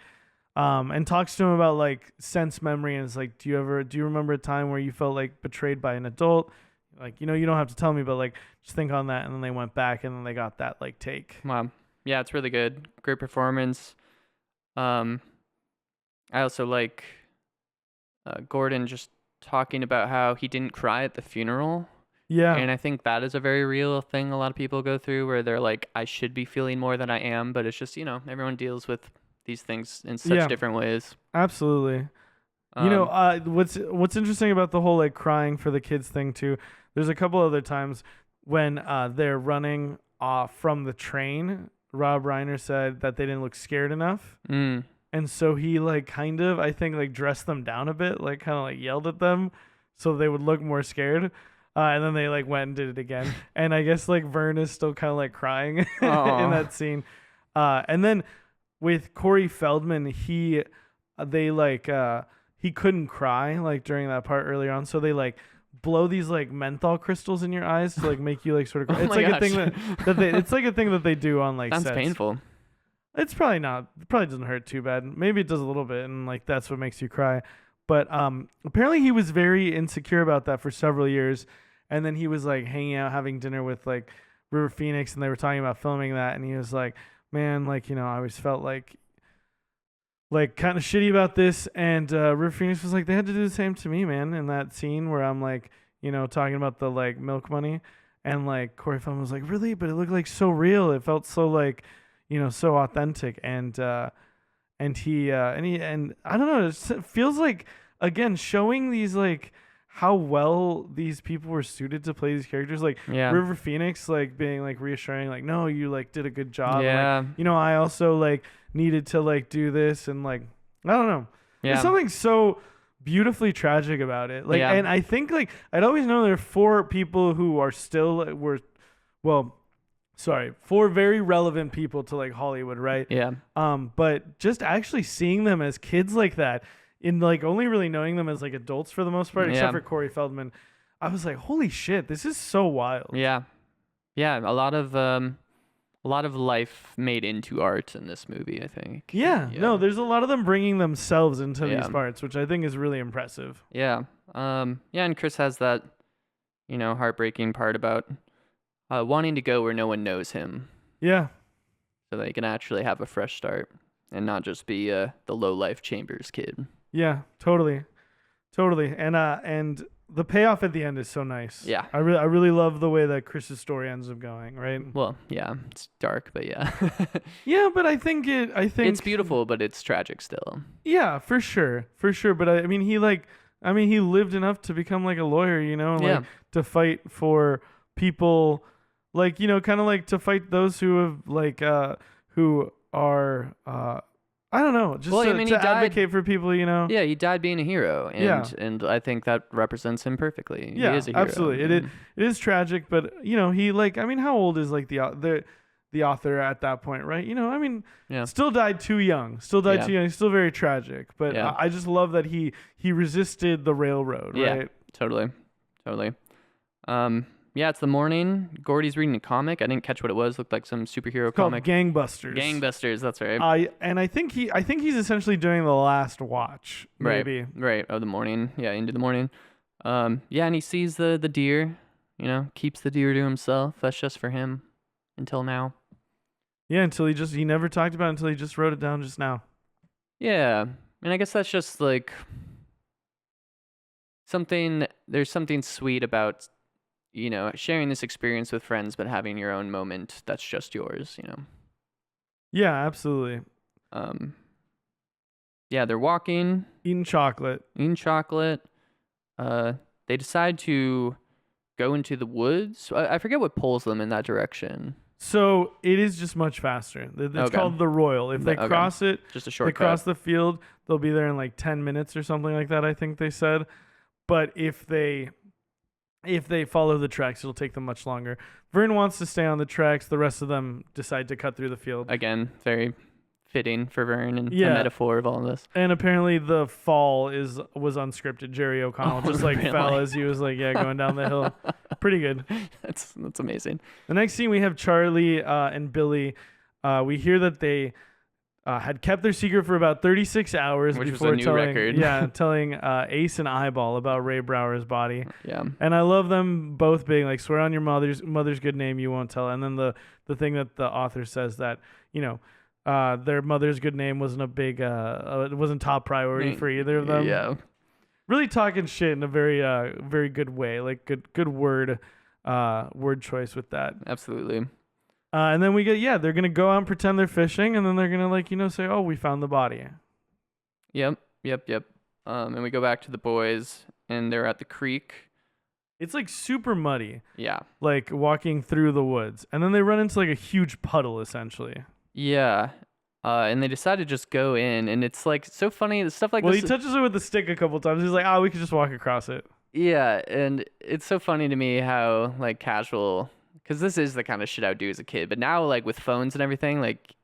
and talks to him about like sense memory, and it's like, do you remember a time where you felt like betrayed by an adult? Like, you don't have to tell me, but like just think on that. And then they went back and then they got that like take. Wow. Yeah, it's really good. Great performance. I also like Gordon just talking about how he didn't cry at the funeral. Yeah. And I think that is a very real thing a lot of people go through, where they're like, I should be feeling more than I am, but it's just, everyone deals with these things in such different ways. Absolutely. What's interesting about the whole like crying for the kids thing too, there's a couple other times when they're running off from the train. Rob Reiner said that they didn't look scared enough. And so he like kind of, I think, like dressed them down a bit, like kind of like yelled at them so they would look more scared. And then they like went and did it again. And I guess like Vern is still kind of like crying in that scene. And then with Corey Feldman, he couldn't cry like during that part earlier on. So they like blow these like menthol crystals in your eyes to like make you like sort of cry. It's like a thing it's like a thing that they do on like sounds sets. Painful. It's probably not. It probably doesn't hurt too bad. Maybe it does a little bit, and like that's what makes you cry. But apparently he was very insecure about that for several years, and then he was like hanging out, having dinner with like River Phoenix, and they were talking about filming that, and he was like, "Man, like I always felt like kind of shitty about this." And River Phoenix was like, "They had to do the same to me, man." In that scene where I'm like, talking about the like milk money, and like Corey Feldman was like, "Really?" But it looked like so real. It felt so like. So authentic, and I don't know, it feels like, again, showing these like how well these people were suited to play these characters, like River Phoenix like being like reassuring, like, no, you like did a good job, like, I also like needed to like do this, and like I don't know, there's something so beautifully tragic about it, like, and I think like I'd always known there are 4 people who are still four very relevant people to like Hollywood, right? Yeah. But just actually seeing them as kids like that, in like only really knowing them as like adults for the most part, except for Corey Feldman, I was like, holy shit, this is so wild. Yeah. Yeah. A lot of life made into art in this movie, I think. Yeah. No, there's a lot of them bringing themselves into these parts, which I think is really impressive. Yeah. And Chris has that, heartbreaking part about wanting to go where no one knows him. Yeah. So that he can actually have a fresh start and not just be the low-life Chambers kid. Yeah, totally. And the payoff at the end is so nice. Yeah. I really love the way that Chris's story ends up going, right? Well, yeah, it's dark, but yeah. Yeah, but I think it's beautiful, but it's tragic still. Yeah, for sure. But he lived enough to become like a lawyer, and like to fight for people, like, kind of like to fight those who have like who are I don't know, just to advocate for people, Yeah, he died being a hero, and I think that represents him perfectly. Yeah, he is a hero. Absolutely. It is tragic, but he like, how old is like the the author at that point, right? You know, I mean, Yeah. still died too young. Still died Yeah. too young. Still very tragic. But Yeah. I just love that he resisted the railroad, Yeah. right? Totally. Yeah, it's the morning. Gordy's reading a comic. I didn't catch what it was. Looked like some superhero It's called comic. Gangbusters. Gangbusters. That's right. I think he's essentially doing the last watch, maybe. Right. Of the morning. Yeah, into the morning. Yeah, and he sees the deer. You know, keeps the deer to himself. That's just for him. Until now. Yeah, until he never talked about it until he just wrote it down just now. Yeah, and I guess that's just like there's something sweet about, you know, sharing this experience with friends, but having your own moment that's just yours, you know. Yeah, absolutely. Yeah, they're walking, Eating chocolate. eating chocolate. They decide to go into the woods. I forget what pulls them in that direction. So it is just much faster. It's Okay. called the Royal. If they Okay. cross it, Just a they shortcut. cross the field, they'll be there in like 10 minutes or something like that, I think they said. But if they follow the tracks, it'll take them much longer. Vern wants to stay on the tracks. The rest of them decide to cut through the field. Again, very fitting for Vern and Yeah. a metaphor of all of this. And apparently the fall was unscripted. Jerry O'Connell just like really? fell as he was like, going down the hill. Pretty good. That's amazing. The next scene we have Charlie and Billy. We hear that they had kept their secret for about 36 hours Which was before a new telling record. telling Ace and Eyeball about Ray Brower's body. Yeah. And I love them both being like, swear on your mother's good name you won't tell. And then the thing that the author says that, you know, their mother's good name wasn't a big it wasn't top priority for either of them. Yeah. Really talking shit in a very good way. Like good word choice with that. Absolutely. And then we get they're gonna go out and pretend they're fishing, and then they're gonna like, you know, say, oh, we found the body. Yep. And we go back to the boys, and they're at the creek. It's like super muddy, Yeah. like walking through the woods, and then they run into like a huge puddle essentially. Yeah. And they decide to just go in, and it's like so funny. The stuff like Well, this. he touches it with the stick a couple times. He's like, we could just walk across it. Yeah, and it's so funny to me how like casual, because this is the kind of shit I would do as a kid. But now, like with phones and everything, like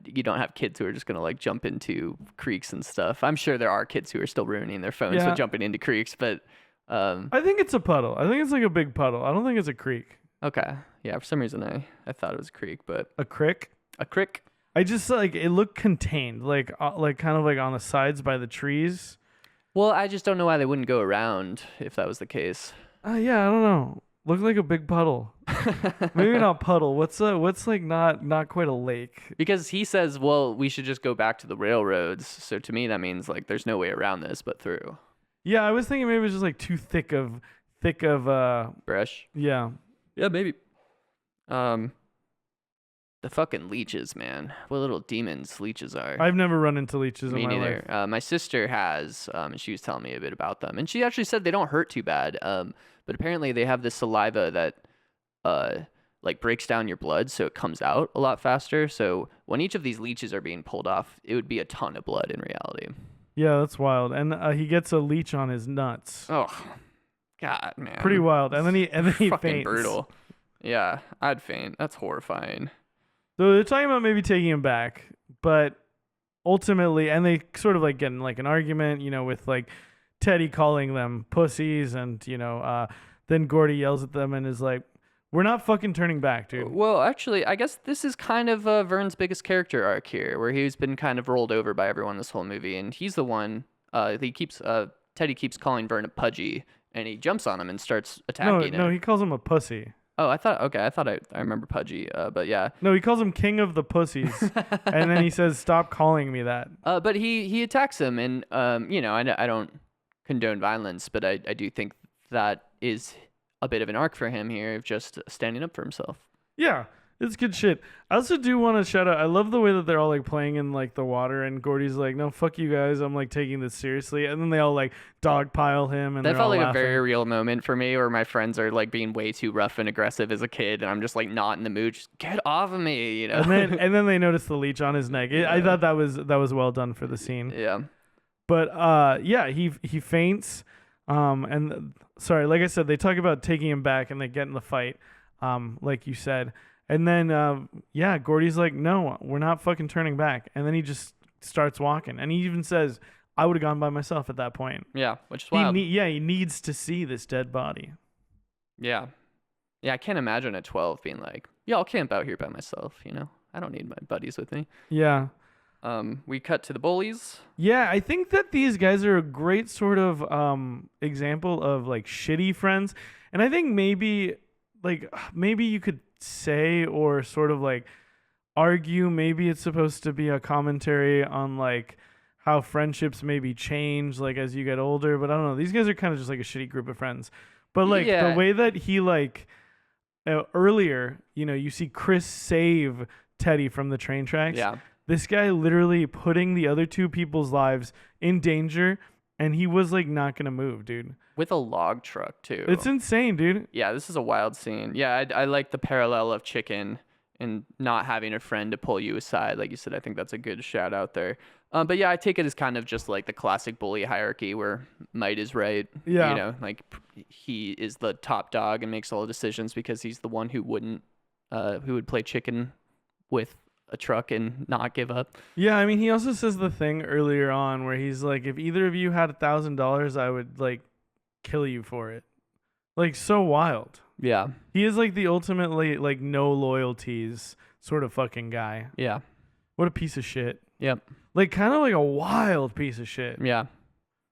you don't have kids who are just gonna like jump into creeks and stuff. I'm sure there are kids who are still ruining their phones Yeah. with jumping into creeks, but I think it's a puddle. I think it's like a big puddle. I don't think it's a creek. okay, yeah. For some reason, I thought it was a creek, but A crick? a creek. I just like it looked contained, like kind of like on the sides by the trees. Well, I just don't know why they wouldn't go around if that was the case. Yeah, I don't know. Looked like a big puddle. Maybe not puddle. What's like not quite a lake? Because he says, well, we should just go back to the railroads. So to me, that means like there's no way around this but through. Yeah, I was thinking maybe it was just like too thick of Brush. yeah. Yeah, maybe. The fucking leeches, man. What little demons leeches are. I've never run into leeches Me in my neither. life. My sister has, and she was telling me a bit about them. And she actually said they don't hurt too bad. But apparently they have this saliva that like breaks down your blood, so it comes out a lot faster. So when each of these leeches are being pulled off, it would be a ton of blood in reality. Yeah, that's wild. And he gets a leech on his nuts. Oh, God, man. Pretty wild. And then he Fucking faints. brutal. Yeah, I'd faint. That's horrifying. So they're talking about maybe taking him back, but ultimately, and they sort of like get in like an argument, you know, with like Teddy calling them pussies, and you know, then Gordy yells at them and is like, "We're not fucking turning back, dude." Well, actually, I guess this is kind of Vern's biggest character arc here, where he's been kind of rolled over by everyone this whole movie, and he's the one. Teddy keeps calling Vern a pudgy, and he jumps on him and starts attacking him. No, he calls him a pussy. Oh, I thought I remember pudgy, but yeah. No, he calls him king of the pussies, and then he says, "Stop calling me that." But he attacks him, and you know, I don't condone violence, but I do think that is a bit of an arc for him here of just standing up for himself. Yeah, it's good shit. I also do want to shout out, I love the way that they're all like playing in like the water, and Gordy's like, "No, fuck you guys, I'm like taking this seriously," and then they all like dogpile him, and That they're felt all like laughing. a very real moment for me, where my friends are like being way too rough and aggressive as a kid, and I'm just like not in the mood. Just get off of me, you know. and then they notice the leech on his neck. I thought that was well done for the scene. Yeah. But yeah, he faints. And sorry, like I said, they talk about taking him back, and they get in the fight, like you said. And then, yeah, Gordy's like, no, we're not fucking turning back. And then he just starts walking. And he even says, I would have gone by myself at that point. Yeah, which is wild. He needs to see this dead body. Yeah. Yeah, I can't imagine at 12 being like, yeah, I'll camp out here by myself, you know? I don't need my buddies with me. Yeah. We cut to the bullies. Yeah, I think that these guys are a great sort of example of like shitty friends. And I think maybe you could say or sort of like argue maybe it's supposed to be a commentary on like how friendships maybe change like as you get older, but I don't know. These guys are kind of just like a shitty group of friends. But like Yeah. the way that he like earlier, you know, you see Chris save Teddy from the train tracks. Yeah. This guy literally putting the other two people's lives in danger, and he was like not gonna move, dude. With a log truck, too. It's insane, dude. Yeah, this is a wild scene. Yeah, I like the parallel of Chicken and not having a friend to pull you aside. Like you said, I think that's a good shout out there. But yeah, I take it as kind of just like the classic bully hierarchy where might is right. Yeah. You know, like he is the top dog and makes all the decisions because he's the one who would play chicken with a truck and not give up. Yeah, I mean, he also says the thing earlier on where he's like, if either of you had $1,000, I would like kill you for it. Like, so wild. Yeah. He is like the ultimately like no loyalties sort of fucking guy. Yeah. What a piece of shit. Yep. Like, kind of like a wild piece of shit. Yeah.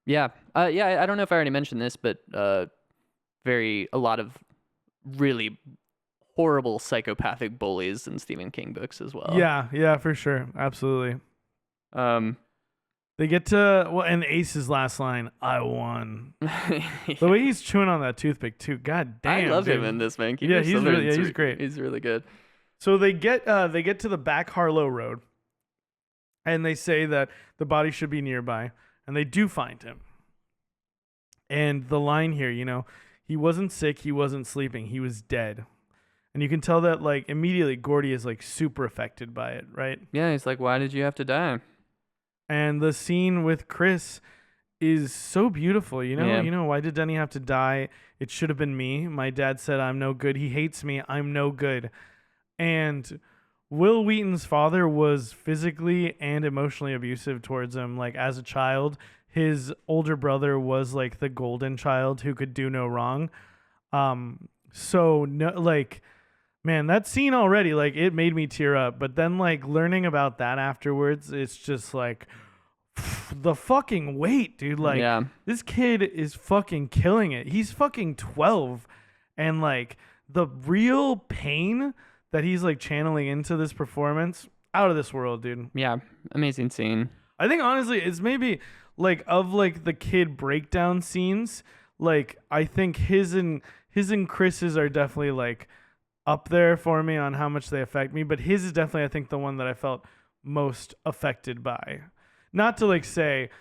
Yeah. Yeah, I don't know if I already mentioned this, but a lot of really horrible psychopathic bullies in Stephen King books as well. Yeah, for sure. Absolutely. They get to, well, and Ace's last line, I won. The way he's chewing on that toothpick, too. God damn. I love dude. him in this, man. Yeah, he's great. He's really good. So they get to the back Harlow Road, and they say that the body should be nearby, and they do find him. And the line here, you know, he wasn't sick, he wasn't sleeping, he was dead. And you can tell that, like, immediately Gordy is, like, super affected by it, right? Yeah, he's like, why did you have to die? And the scene with Chris is so beautiful, you know? Yeah. You know, why did Denny have to die? It should have been me. My dad said I'm no good. He hates me. I'm no good. And Will Wheaton's father was physically and emotionally abusive towards him, like, as a child. His older brother was, like, the golden child who could do no wrong. So, no, like... Man, that scene already, like, it made me tear up. But then, like, learning about that afterwards, it's just like the fucking weight, dude. Like, Yeah. this kid is fucking killing it. He's fucking 12. And, like, the real pain that he's, like, channeling into this performance, out of this world, dude. Yeah, amazing scene. I think, honestly, it's maybe, like, of, like, the kid breakdown scenes, like, I think his and Chris's are definitely, like, up there for me on how much they affect me, but his is definitely, I think, the one that I felt most affected by. Not to like say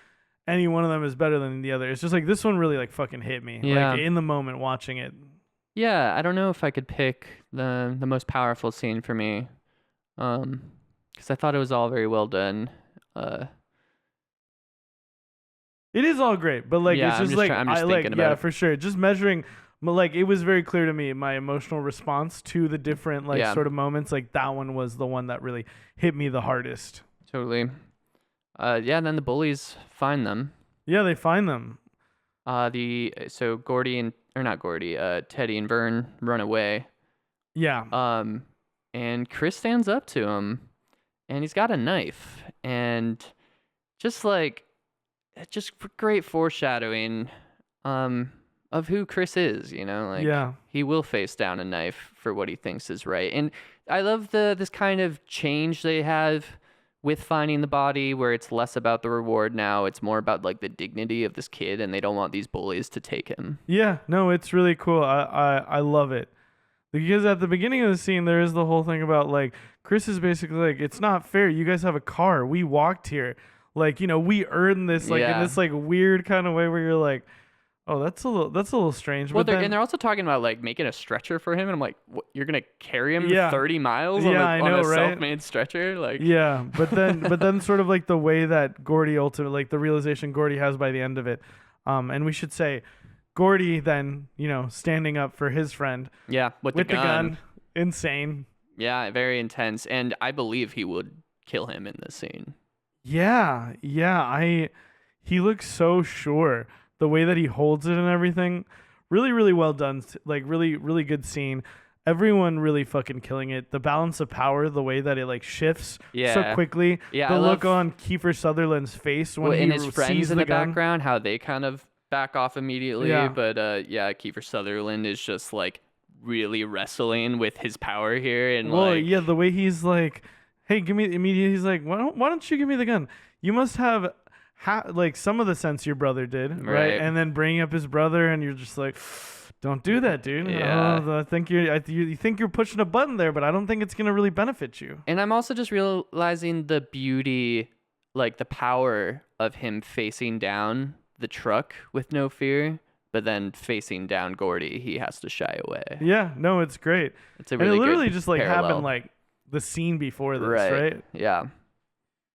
any one of them is better than the other. It's just like this one really like fucking hit me. Yeah. Like in the moment watching it. Yeah, I don't know if I could pick the most powerful scene for me, because I thought it was all very well done. It is all great, but like Yeah, it's I'm just just like try- I'm just I like thinking about yeah it. for sure. Just measuring, but like it was very clear to me my emotional response to the different like Yeah. sort of moments. Like that one was the one that really hit me the hardest. Totally. Yeah, and then the bullies find them. Yeah, they find them. So Gordy Teddy and Vern run away. Yeah. And Chris stands up to him, and he's got a knife, and just great foreshadowing, of who Chris is. You know, like Yeah. he will face down a knife for what he thinks is right, and I love this kind of change they have with finding the body, where it's less about the reward now, it's more about like the dignity of this kid, and they don't want these bullies to take him. Yeah, no, it's really cool. I love it. Because at the beginning of the scene, there is the whole thing about, like, Chris is basically like, it's not fair. You guys have a car. We walked here. Like, you know, we earned this, like, Yeah. in this, like, weird kind of way where you're like, oh, that's a little strange. Well, But then, they're also talking about like making a stretcher for him, and I'm like, what, you're gonna carry him Yeah. 30 miles Yeah, I on know, a right? self-made stretcher? Like, yeah, but then sort of like the way that Gordy ultimately, like the realization Gordy has by the end of it. And we should say, Gordy then, you know, standing up for his friend yeah, with with the gun. insane. Yeah, very intense, and I believe he would kill him in this scene. Yeah, yeah. He looks so sure. The way that he holds it and everything, really, really well done. Like really, really good scene. Everyone really fucking killing it. The balance of power, the way that it like shifts so Yeah. quickly. Yeah, The I look love on Kiefer Sutherland's face when well, he and his sees friends in the the gun. background, how they kind of back off immediately. Yeah. But yeah, Kiefer Sutherland is just like really wrestling with his power here, and Well, like yeah, the way he's like, "Hey, give me immediately." He's like, why don't you give me the gun? You must have like some of the sense your brother did, right?" Right. And then bringing up his brother, and you're just like, "Don't do that, dude. Yeah. I think you think you're pushing a button there, but I don't think it's gonna really benefit you." And I'm also just realizing the beauty, like the power of him facing down the truck with no fear, but then facing down Gordy, he has to shy away. Yeah, no, it's great. It's a And really it literally good just like parallel. happened like the scene before this, right? Yeah.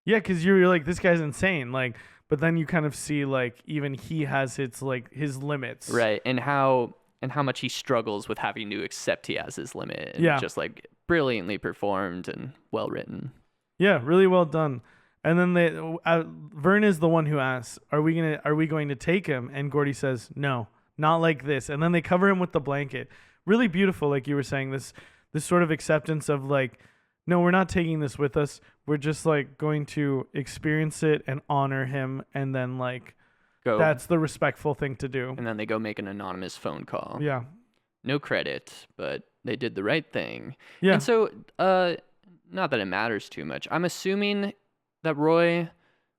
Yeah, because you're like, this guy's insane. Like, but then you kind of see like even he has his limits. Right. And how much he struggles with having to accept he has his limit. And Yeah. just like brilliantly performed and well written. Yeah, really well done. And then Vern is the one who asks, are we going to take him?" And Gordy says, "No, not like this." And then they cover him with the blanket. Really beautiful, like you were saying, this sort of acceptance of like, no, we're not taking this with us. We're just like going to experience it and honor him, and then like Go. that's the respectful thing to do. And then they go make an anonymous phone call. Yeah. No credit, but they did the right thing. Yeah. And so, not that it matters too much. I'm assuming that Roy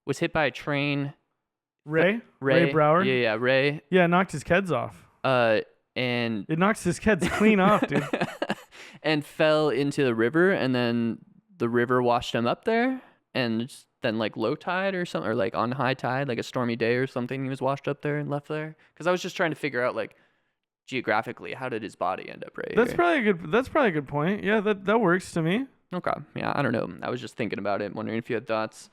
was hit by a train. Ray Brower. Yeah, Ray. Yeah, it knocked his kids off. And It knocks his kids clean off, dude. and fell into the river, and then the river washed him up there, and then like low tide or something, or like on high tide, like a stormy day or something, he was washed up there and left there. Because I was just trying to figure out like geographically, how did his body end up right That's here? probably a good point. Yeah, that works to me. Okay. Yeah, I don't know. I was just thinking about it, wondering if you had thoughts.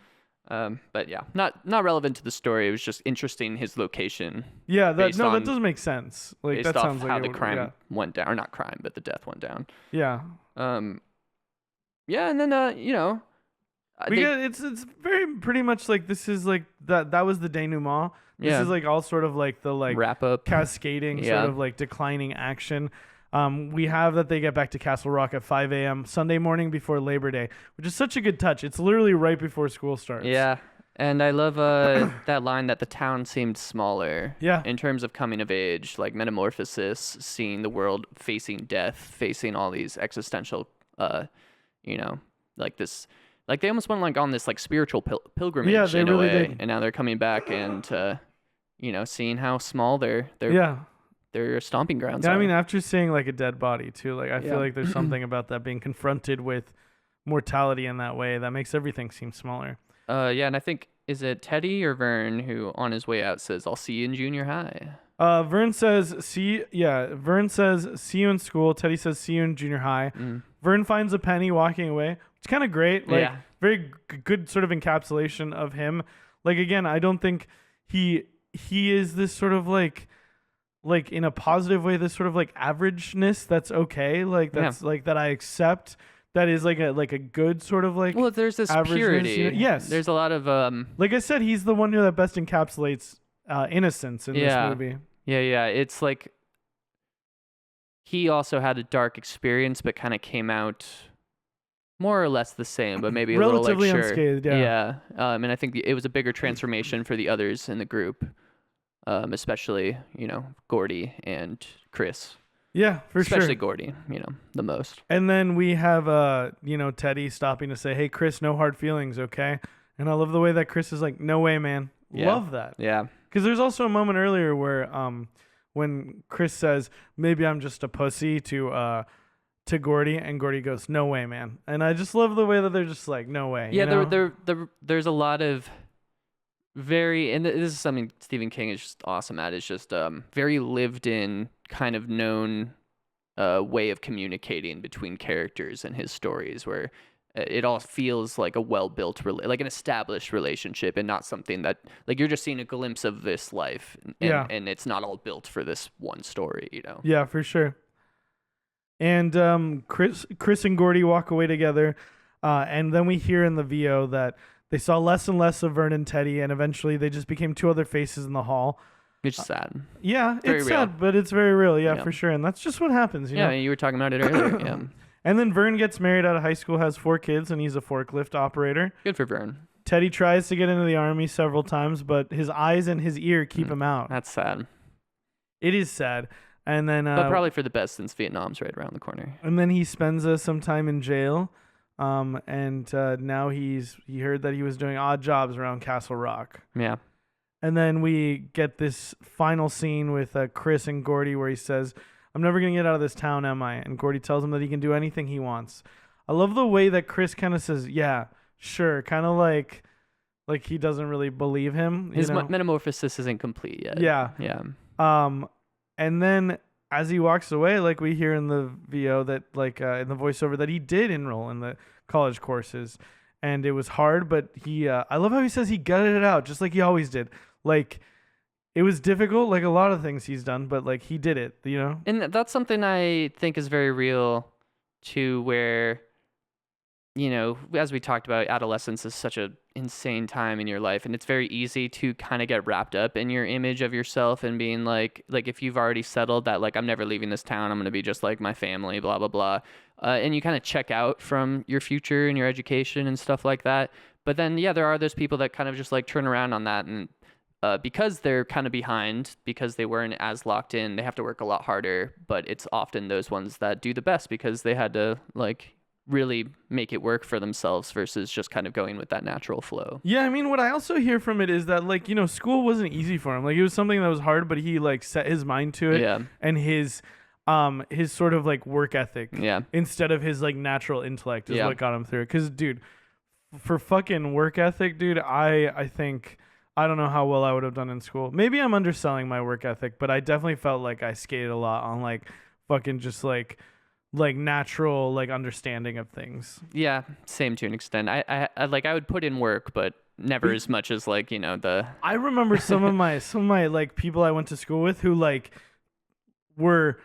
But yeah, not relevant to the story. It was just interesting his location. Yeah, that Based on- does make sense. Like Based that off sounds like how it the would- crime went down, or not crime, but the death went down. Yeah. Yeah, and then you know, It's very pretty much like this is like that was the denouement. This Yeah. is like all sort of like the like wrap up. cascading Yeah. sort of like declining action. We have that they get back to Castle Rock at 5 a.m. Sunday morning before Labor Day, which is such a good touch. It's literally right before school starts. Yeah, and I love that line that the town seemed smaller. Yeah. In terms of coming of age, like metamorphosis, seeing the world facing death, facing all these existential, you know, like this, like they almost went like on this like spiritual pilgrimage Yeah, they in really a way, did. and now they're coming back and, you know, seeing how small their Yeah. stomping grounds Yeah, are. I mean, after seeing like a dead body too, like I Yeah. feel like there's something about that being confronted with mortality in that way that makes everything seem smaller. Yeah, and I think is it Teddy or Vern who on his way out says, "I'll see you in junior high." Vern says, see you in school. Teddy says, see you in junior high. Mm. Vern finds a penny walking away. It's kind of great. Like, Yeah. very good sort of encapsulation of him. Like, again, I don't think he is this sort of like in a positive way, this sort of like averageness that's okay. Like, that's like that I accept. That is like a good sort of like, Well, there's this averageness, purity. you know? Yes. There's a lot of like I said, he's the one who that best encapsulates innocence in Yeah. this movie. yeah. It's like he also had a dark experience, but kind of came out more or less the same, but maybe a little like Relatively sure. unscathed, yeah. And I think it was a bigger transformation for the others in the group, especially you know Gordy and Chris. Yeah, for Especially sure. Gordy, you know, the most. And then we have Teddy stopping to say, "Hey Chris, no hard feelings, okay?" And I love the way that Chris is like, "No way, man." Yeah. Love that. Yeah. Cuz there's also a moment earlier where when Chris says, "Maybe I'm just a pussy" to Gordy, and Gordy goes, "No way, man." And I just love the way that they're just like, "No way." Yeah, you know? there's a lot of very, and this is something Stephen King is just awesome at, is just very lived in, kind of known way of communicating between characters and his stories, where it all feels like a well-built, like an established relationship, and not something that, like, you're just seeing a glimpse of this life, and, Yeah. and it's not all built for this one story, you know? Yeah, for sure. And Chris and Gordy walk away together, and then we hear in the VO that they saw less and less of Vern and Teddy, and eventually they just became two other faces in the hall. Which is sad. Yeah, Very it's real. sad, but it's very real. Yeah, Yeah. for sure. And that's just what happens. You Yeah, know? you were talking about it earlier. Yeah. And then Vern gets married out of high school, has 4 kids, and he's a forklift operator. Good for Vern. Teddy tries to get into the army several times, but his eyes and his ear keep him out. That's sad. It is sad. And then, But probably for the best since Vietnam's right around the corner. and then he spends some time in jail. And now he heard that he was doing odd jobs around Castle Rock. Yeah. And then we get this final scene with Chris and Gordy where he says, "I'm never going to get out of this town, am I?" And Gordy tells him that he can do anything he wants. I love the way that Chris kind of says, "Yeah, sure," kind of like he doesn't really believe him. His you know? metamorphosis isn't complete yet. Yeah. Yeah. And then as he walks away, like we hear in the VO that in the voiceover that he did enroll in the college courses, and it was hard, but he I love how he says he gutted it out just like he always did. Like it was difficult, like a lot of things he's done, but like he did it, you know? And that's something I think is very real too, where, you know, as we talked about, adolescence is such an insane time in your life, and it's very easy to kind of get wrapped up in your image of yourself and being like if you've already settled that, like, I'm never leaving this town, I'm going to be just like my family, blah, blah, blah. And you kind of check out from your future and your education and stuff like that. But then, yeah, there are those people that kind of just like turn around on that, and because they're kind of behind, because they weren't as locked in, they have to work a lot harder. But it's often those ones that do the best because they had to like really make it work for themselves versus just kind of going with that natural flow. Yeah, I mean, what I also hear from it is that, like, you know, school wasn't easy for him. Like, it was something that was hard, but he like set his mind to it. Yeah. And his sort of like work ethic, Yeah. instead of his like natural intellect, is Yeah. what got him through it. Because, dude, for fucking work ethic, dude, I think I don't know how well I would have done in school. Maybe I'm underselling my work ethic, but I definitely felt like I skated a lot on like fucking just like natural like understanding of things. Yeah, same to an extent. I would put in work, but never as much as like, you know, the I remember some of my like people I went to school with who like were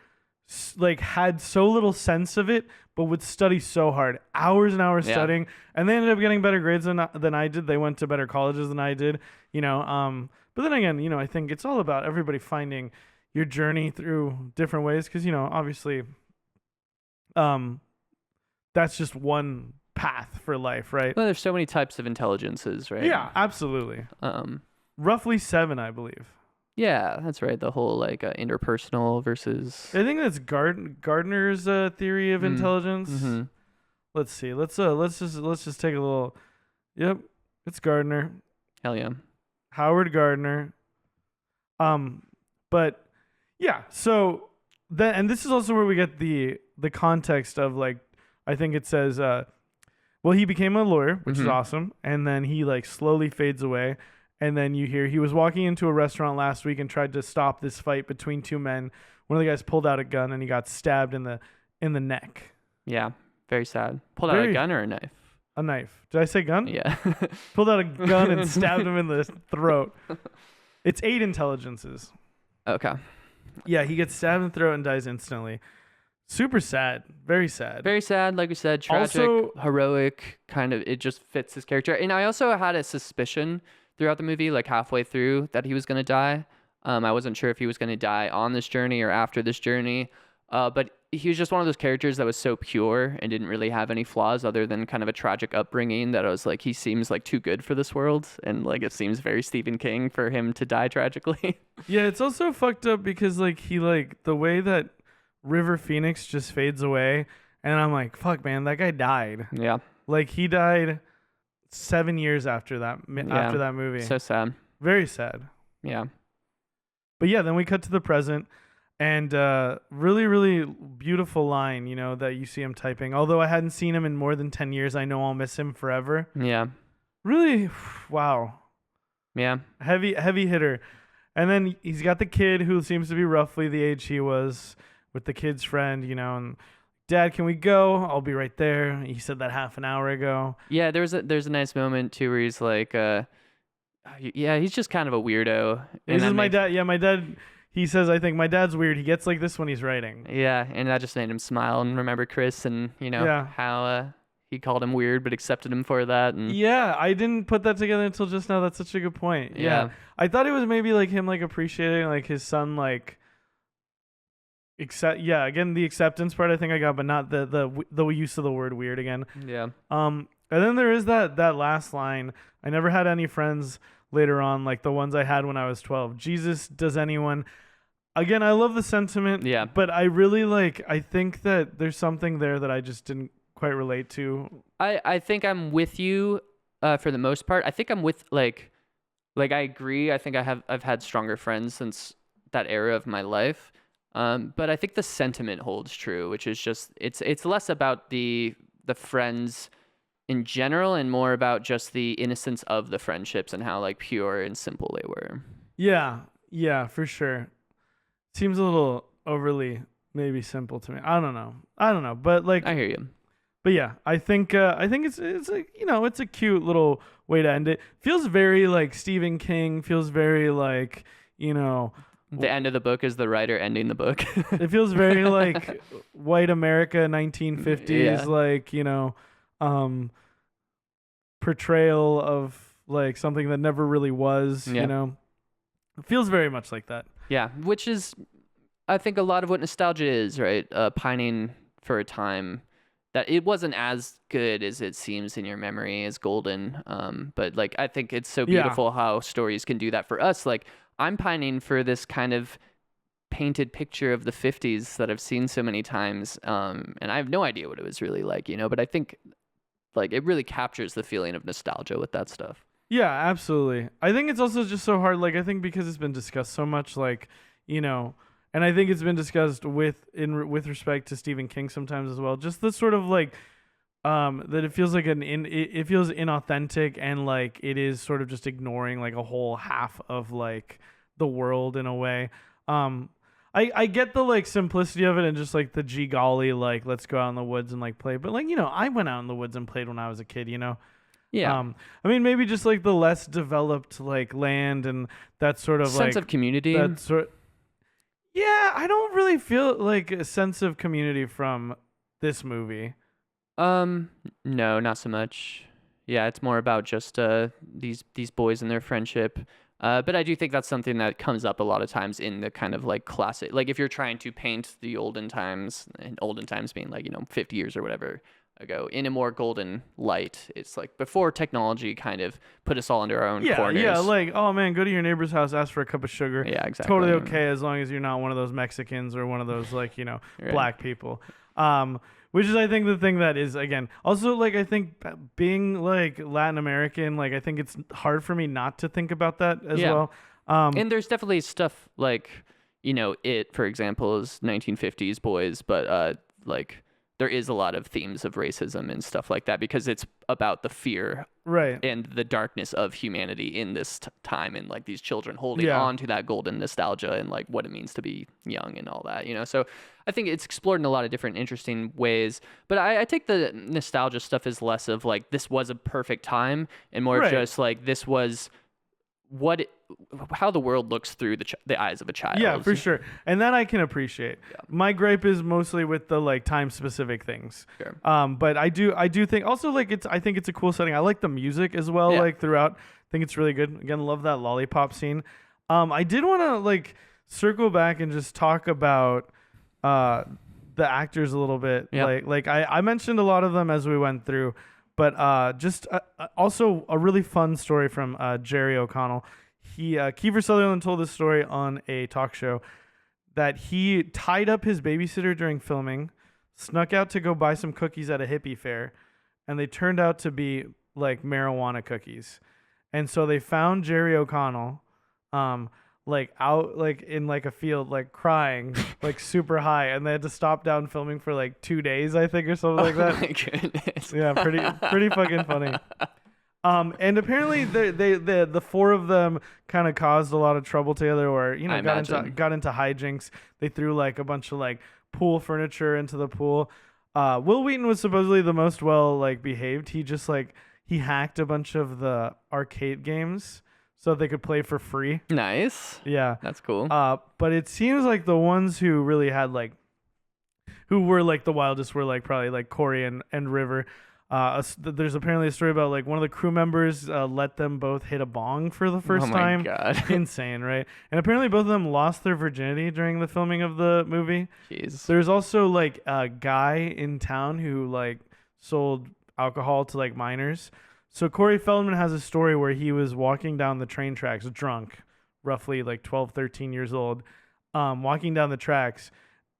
like had so little sense of it, but would study so hard, hours and hours Yeah. studying, and they ended up getting better grades than I did. They went to better colleges than I did, you know. But then again, you know, I think it's all about everybody finding your journey through different ways, because, you know, obviously, that's just one path for life, right? well, there's so many types of intelligences, right? Yeah, absolutely. Um Roughly 7, I believe. yeah, that's right. The whole like interpersonal versus I think that's Gardner's theory of intelligence. Mhm. Let's see. Let's just take a little. Yep, it's Gardner, Hell yeah. Howard Gardner. But yeah. So then, and this is also where we get the context of, like, I think it says, well, he became a lawyer, which is Mhm. awesome, and then he like slowly fades away. And then you hear he was walking into a restaurant last week and tried to stop this fight between 2 men. One of the guys pulled out a gun and he got stabbed in the neck. Yeah, very sad. Pulled out a Very- gun or a knife? A knife. Did I say gun? Yeah. Pulled out a gun and stabbed him in the throat. It's 8 intelligences. Okay. Yeah, he gets stabbed in the throat and dies instantly. Super sad. Very sad. Very sad, like we said, tragic, Also- heroic, kind of, it just fits his character. And I also had a suspicion throughout the movie, like halfway through, that he was going to die. I wasn't sure if he was going to die on this journey or after this journey. But he was just one of those characters that was so pure and didn't really have any flaws other than kind of a tragic upbringing, that I was like, he seems like too good for this world. And like, it seems very Stephen King for him to die tragically. Yeah, it's also fucked up because, like, he, like, the way that River Phoenix just fades away, and I'm like, fuck, man, that guy died. Yeah. Like, he died 7 years after that after that movie. So sad. Very sad. Yeah. But yeah, then we cut to the present, and really, really beautiful line, you know, that you see him typing. Although I hadn't seen him in more than 10 years, I know I'll miss him forever. Yeah. Really, wow. Yeah. Heavy hitter. And then he's got the kid who seems to be roughly the age he was, with the kid's friend, you know, and, Dad, can we go? I'll be right there. He said that half an hour ago. Yeah, there's a nice moment too where he's like, yeah, he's just kind of a weirdo. And This is that my makes- dad. Yeah, my dad. he says, I think my dad's weird. He gets like this when he's writing. Yeah, and that just made him smile and remember Chris and, Yeah. how he called him weird but accepted him for that. And Yeah, I didn't put that together until just now. That's such a good point. Yeah. Yeah. I thought it was maybe like him like appreciating like his son like again the acceptance part I think I got, but not the use of the word weird again. Yeah. And then there is that last line. I never had any friends later on like the ones I had when I was 12. Jesus, does anyone? Again, I love the sentiment. Yeah. But I really I think that there's something there that I just didn't quite relate to. I think I'm with you for the most part. I think I'm with like I agree. I think I've had stronger friends since that era of my life. But I think the sentiment holds true, which is just it's less about the friends in general and more about just the innocence of the friendships and how like pure and simple they were. Yeah, for sure. Seems a little overly maybe simple to me. I don't know, but like I hear you. But yeah, I think it's like, it's a cute little way to end it. Feels very like Stephen King. Feels very like The end of the book is the writer ending the book. it feels very like white America 1950s Yeah. like portrayal of like something that never really was. Yeah. It feels very much like that. Yeah, which is, I think, a lot of what nostalgia is, right? Pining for a time that it wasn't as good as it seems in your memory as golden. But like, I think it's so beautiful how stories can do that for us. Like, I'm pining for this kind of painted picture of the 50s that I've seen so many times. And I have no idea what it was really like, but I think like it really captures the feeling of nostalgia with that stuff. Yeah, absolutely. I think it's also just so hard. Like, I think because it's been discussed so much, like, and I think it's been discussed with respect to Stephen King sometimes as well. Just the sort of like, that it feels like it feels inauthentic and like it is sort of just ignoring like a whole half of like the world in a way. I get the like simplicity of it and just like the gee golly, like let's go out in the woods and like play. But like, I went out in the woods and played when I was a kid, Yeah. I mean, maybe just like the less developed like land and that sort of sense like of community. that sort. Yeah, I don't really feel like a sense of community from this movie. No, not so much. Yeah, it's more about just these boys and their friendship. But I do think that's something that comes up a lot of times in the kind of like classic, like if you're trying to paint the olden times, and olden times being like 50 years or whatever ago, in a more golden light. It's like before technology kind of put us all into our own corners. Yeah, like, oh man, go to your neighbor's house, ask for a cup of sugar. Yeah, exactly. Totally okay as long as you're not one of those Mexicans or one of those like, Right. black people. Which is I think the thing that is again also like I think being like Latin American, like I think it's hard for me not to think about that as Yeah. well. And there's definitely stuff like, It, for example, is 1950s boys, but like there is a lot of themes of racism and stuff like that because it's about the fear Right. and the darkness of humanity in this time and like these children holding Yeah. on to that golden nostalgia and like what it means to be young and all that, So I think it's explored in a lot of different interesting ways, but I take the nostalgia stuff as less of like this was a perfect time and more Right. just like this was how the world looks through the eyes of a child. Yeah, for sure. And that I can appreciate. Yeah. My gripe is mostly with the like time specific things. Sure. But I do think also like I think it's a cool setting. I like the music as well, Yeah. like throughout. I think it's really good. Again, love that lollipop scene. I did want to like circle back and just talk about the actors a little bit. Yeah. Like I mentioned a lot of them as we went through, but just also a really fun story from Jerry O'Connell. Kiefer Sutherland told this story on a talk show that he tied up his babysitter during filming, snuck out to go buy some cookies at a hippie fair, and they turned out to be like marijuana cookies. And so they found Jerry O'Connell like out like in like a field like crying like super high, and they had to stop down filming for like 2 days I think or something like that. Oh my goodness. Yeah, pretty fucking funny. And apparently the four of them kind of caused a lot of trouble together, or I imagine. got into hijinks. They threw like a bunch of like pool furniture into the pool. Will Wheaton was supposedly the most well like behaved. He just like he hacked a bunch of the arcade games so they could play for free. Nice. Yeah. That's cool. But it seems like the ones who really had like, who were like the wildest were like probably like Corey and River. There's apparently a story about like one of the crew members let them both hit a bong for the first Oh my time. God. Insane, right? And apparently both of them lost their virginity during the filming of the movie. Jeez. There's also like a guy in town who like sold alcohol to like minors. So Corey Feldman has a story where he was walking down the train tracks drunk, roughly like 12, 13 years old, walking down the tracks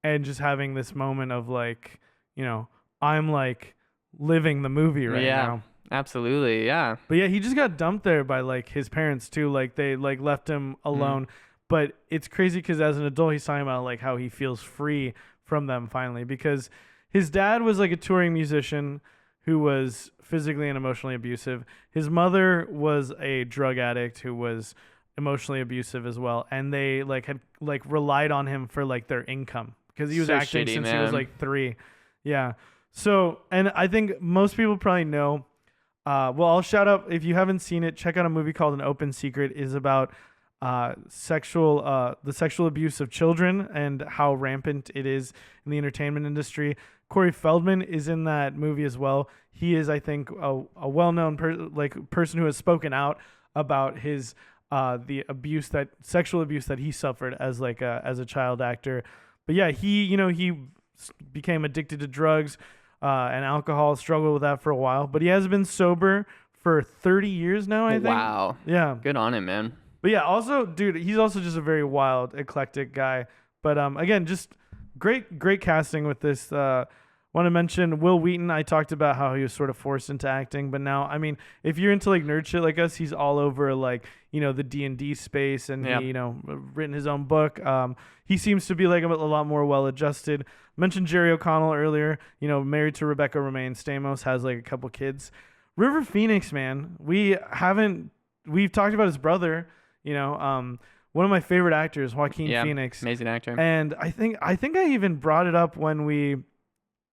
and just having this moment of like, you know, I'm like living the movie right now. Absolutely. Yeah. But yeah, he just got dumped there by like his parents too. Like they like left him alone. But it's crazy because as an adult, he's talking about like how he feels free from them finally, because his dad was like a touring musician who was physically and emotionally abusive. His mother was a drug addict who was emotionally abusive as well, and they like had like relied on him for like their income because he was So acting shitty, since he was man. like 3. Yeah. So, and I think most people probably know. Well, I'll shout out, if you haven't seen it, check out a movie called An Open Secret. Is about the sexual abuse of children and how rampant it is in the entertainment industry. Corey Feldman is in that movie as well. He is, I think, a well-known person who has spoken out about his the sexual abuse that he suffered as a child actor. But yeah, he became addicted to drugs and alcohol, struggled with that for a while. But he has been sober for 30 years now, I think. Wow. Yeah. Good on him, man. But yeah, also, dude, he's also just a very wild, eclectic guy. But again, just great casting with this. Want to mention Will Wheaton. I talked about how he was sort of forced into acting, but now, I mean, if you're into like nerd shit like us, he's all over like, you know, the D&D space, and Yep. he, you know, written his own book. He seems to be like a lot more well-adjusted. Mentioned Jerry O'Connell earlier, you know, married to Rebecca Romaine Stamos, has like a couple kids. River Phoenix, man, we've talked about his brother, you know, one of my favorite actors, Joaquin Phoenix. Amazing actor. And I think I even brought it up when we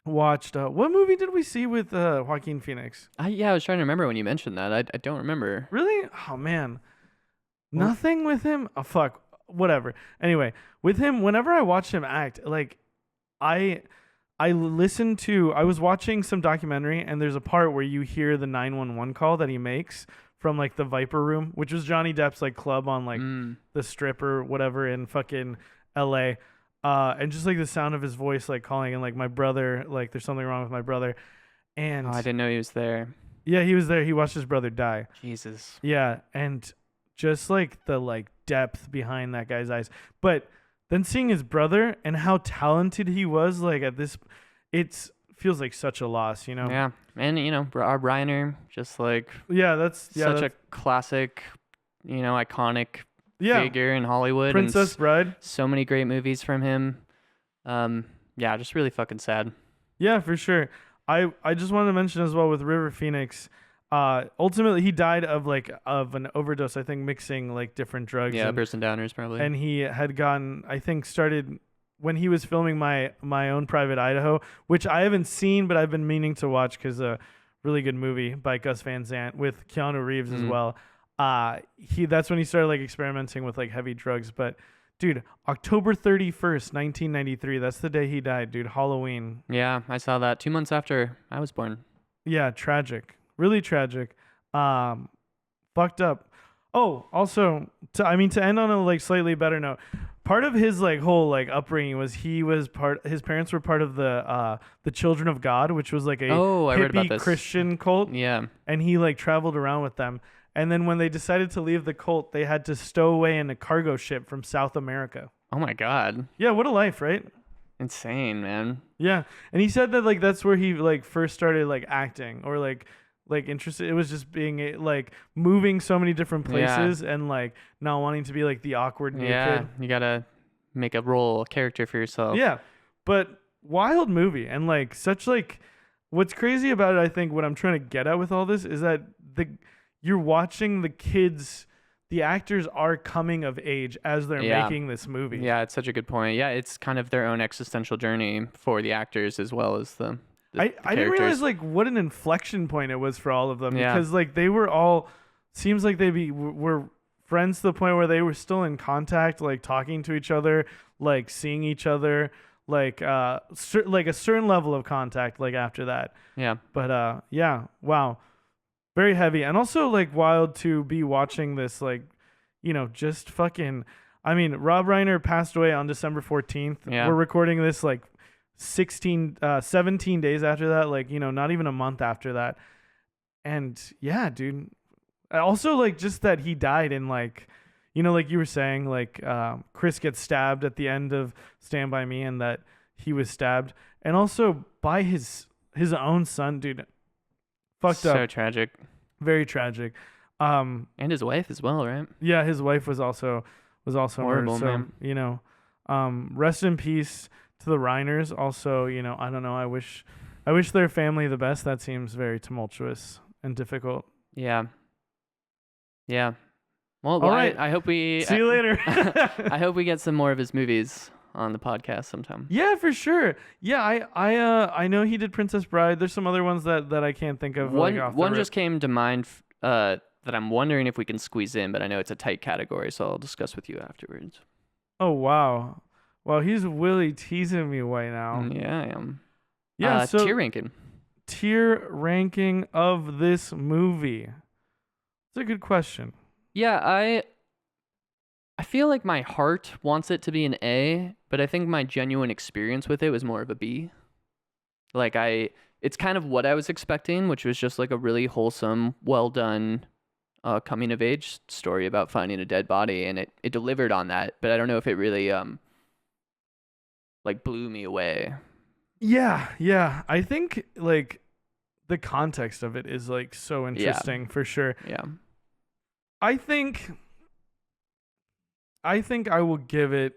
watched what movie did we see with Joaquin Phoenix? I was trying to remember when you mentioned that. I don't remember. Really? Oh man. Nothing with him? Oh fuck. Whatever. Anyway, with him, whenever I watch him act, like I was watching some documentary, and there's a part where you hear the 911 call that he makes from like the Viper Room, which was Johnny Depp's like club on like the Strip or whatever in fucking LA. And just like the sound of his voice, like calling and like my brother, like there's something wrong with my brother. And Oh, I didn't know he was there. yeah, he was there. He watched his brother die. Jesus. Yeah. And just like the like depth behind that guy's eyes. But then seeing his brother and how talented he was, like at this, feels like such a loss, you know? Yeah. And, you know, Rob Reiner, just like such a classic, you know, iconic figure in Hollywood. Princess Bride. So many great movies from him. Yeah, just really fucking sad. Yeah, for sure. I just wanted to mention as well with River Phoenix, ultimately he died of an overdose, I think, mixing like different drugs. Yeah, ups and downers probably. And he had started when he was filming my own Private Idaho, which I haven't seen, but I've been meaning to watch because a really good movie by Gus Van Sant with Keanu Reeves as well. That's when he started like experimenting with like heavy drugs. But dude, October 31st, 1993, that's the day he died, dude. Halloween. Yeah, I saw that 2 months after I was born. Yeah, tragic. Really tragic. Fucked up. Oh, also, to end on a like slightly better note, part of his like whole like upbringing was his parents were part of the Children of God, which was like a I read about hippie this. Christian cult. Yeah. And he like traveled around with them. And then when they decided to leave the cult, they had to stow away in a cargo ship from South America. Oh my God. Yeah, what a life, right? Insane, man. Yeah. And he said that like that's where he like first started like acting or like interested. It was just being like moving so many different places and like not wanting to be like the awkward new kid. You gotta make a character for yourself. Yeah. But wild movie, and like such like what's crazy about it, I think what I'm trying to get at with all this is that you're watching the kids, the actors are coming of age as they're making this movie. Yeah, it's such a good point. Yeah, it's kind of their own existential journey for the actors as well as the I didn't realize like what an inflection point it was for all of them, Yeah. because like they were all seems like they were friends to the point where they were still in contact, like talking to each other, like seeing each other, like like a certain level of contact, like after that. Yeah. But yeah, wow, very heavy, and also like wild to be watching this, like, just fucking. I mean, Rob Reiner passed away on December 14th. Yeah. We're recording this like 17 days after that, like, not even a month after that. And yeah, dude. Also, like, just that he died in, like, like you were saying, like, Chris gets stabbed at the end of Stand By Me, and that he was stabbed, and also by his own son, dude. Fucked up. So tragic. Very tragic. And his wife as well, right? Yeah, his wife was also Horrible, murdered. So, man. Rest in peace to the Reiners. Also, I don't know. I wish their family the best. That seems very tumultuous and difficult. Yeah. Yeah. Well, All right. I hope we See you later. I hope we get some more of his movies on the podcast sometime. Yeah, for sure. Yeah, I know he did Princess Bride. There's some other ones that I can't think of. One like, off the one rip. just came to mind that I'm wondering if we can squeeze in, but I know it's a tight category, so I'll discuss with you afterwards. Oh wow. Well, he's really teasing me right now. Yeah, I am. Yeah. So tier ranking of this movie. It's a good question. Yeah, I feel like my heart wants it to be an A, but I think my genuine experience with it was more of a B. Like it's kind of what I was expecting, which was just like a really wholesome, well done coming of age story about finding a dead body, and it delivered on that, but I don't know if it really like blew me away. Yeah. I think like the context of it is like so interesting for sure. Yeah. I think I will give it.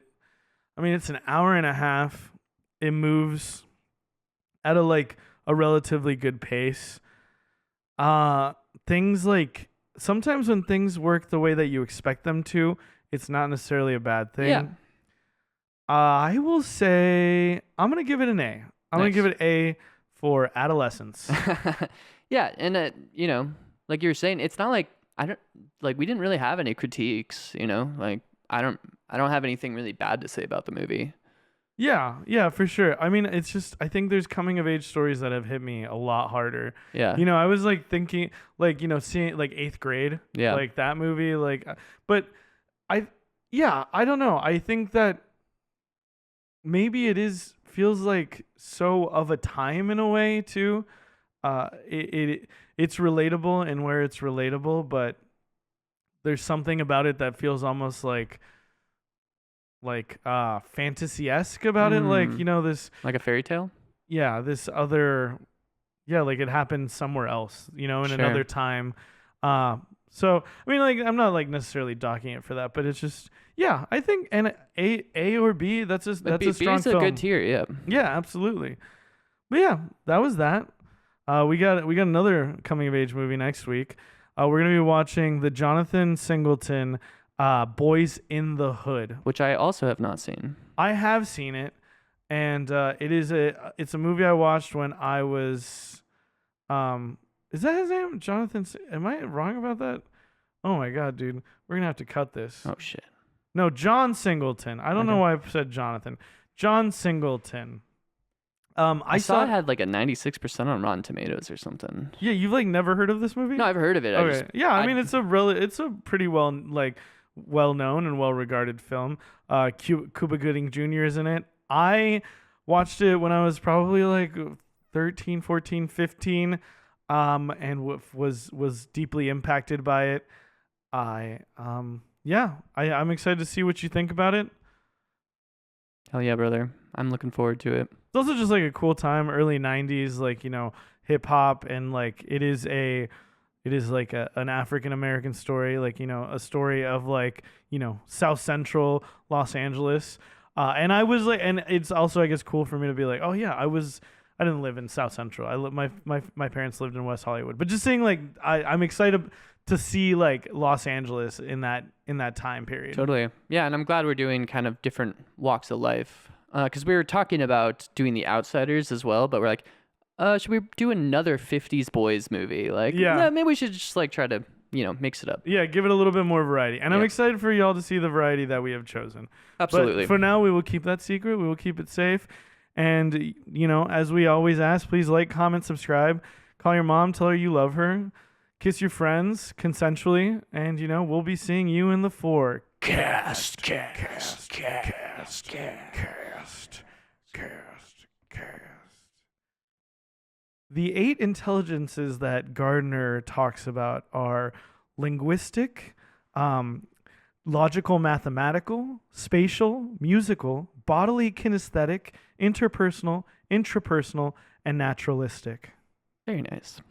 I mean, it's an hour and a half. It moves at a relatively good pace. Things like sometimes when things work the way that you expect them to, it's not necessarily a bad thing. Yeah. I will say I'm gonna give it an A. I'm gonna give it A for adolescence. Yeah, and like you were saying, it's not like we didn't really have any critiques, like I don't have anything really bad to say about the movie. Yeah, for sure. I mean, it's just I think there's coming of age stories that have hit me a lot harder. Yeah. I was like thinking like, seeing like 8th grade, Yeah. like that movie, like, but I don't know. I think that maybe feels like so of a time in a way too. It's relatable in where it's relatable, but there's something about it that feels almost like fantasy-esque about it, like this, like a fairy tale. this other, like it happened somewhere else, in Sure. another time. So I mean, like, I'm not like necessarily docking it for that, but it's just, I think an A or B, that's a strong B's film. a good tier. Yeah, absolutely. But yeah, that was that. We got another coming of age movie next week. We're gonna be watching the Jonathan Singleton Boys in the Hood, which I also have not seen. I have seen it, and it's a movie I watched when I was is that his name? Jonathan? Am I wrong about that? Oh my god, dude, we're gonna have to cut this. Oh shit. No, John Singleton. I don't know why I said Jonathan. John Singleton. I saw it had like a 96% on Rotten Tomatoes or something. Yeah, you've like never heard of this movie? No, I've heard of it. Okay. I mean, it's a pretty well known and well regarded film. Cuba Gooding Jr. is in it. I watched it when I was probably like 13, 14, 15, and was deeply impacted by it. I'm excited to see what you think about it. Hell yeah, brother. I'm looking forward to it. It's also just like a cool time, early 90s, like, hip hop, and like it is like an African American story, like, a story of like, South Central Los Angeles. And I was like, and it's also, I guess, cool for me to be like, oh yeah, I didn't live in South Central. My parents lived in West Hollywood. But just saying, like, I'm excited to see like Los Angeles in that time period. Totally. Yeah, and I'm glad we're doing kind of different walks of life. Because we were talking about doing The Outsiders as well, but we're like, should we do another 50s boys movie? Like, yeah, maybe we should just like try to mix it up. Yeah, give it a little bit more variety. And I'm Yeah. excited for y'all to see the variety that we have chosen. Absolutely. But for now, we will keep that secret. We will keep it safe. And, as we always ask, please like, comment, subscribe. Call your mom. Tell her you love her. Kiss your friends consensually. And, we'll be seeing you in the forecast. Cast. The 8 intelligences that Gardner talks about are linguistic, logical mathematical, spatial, musical, bodily kinesthetic, interpersonal, intrapersonal, and naturalistic. Very nice.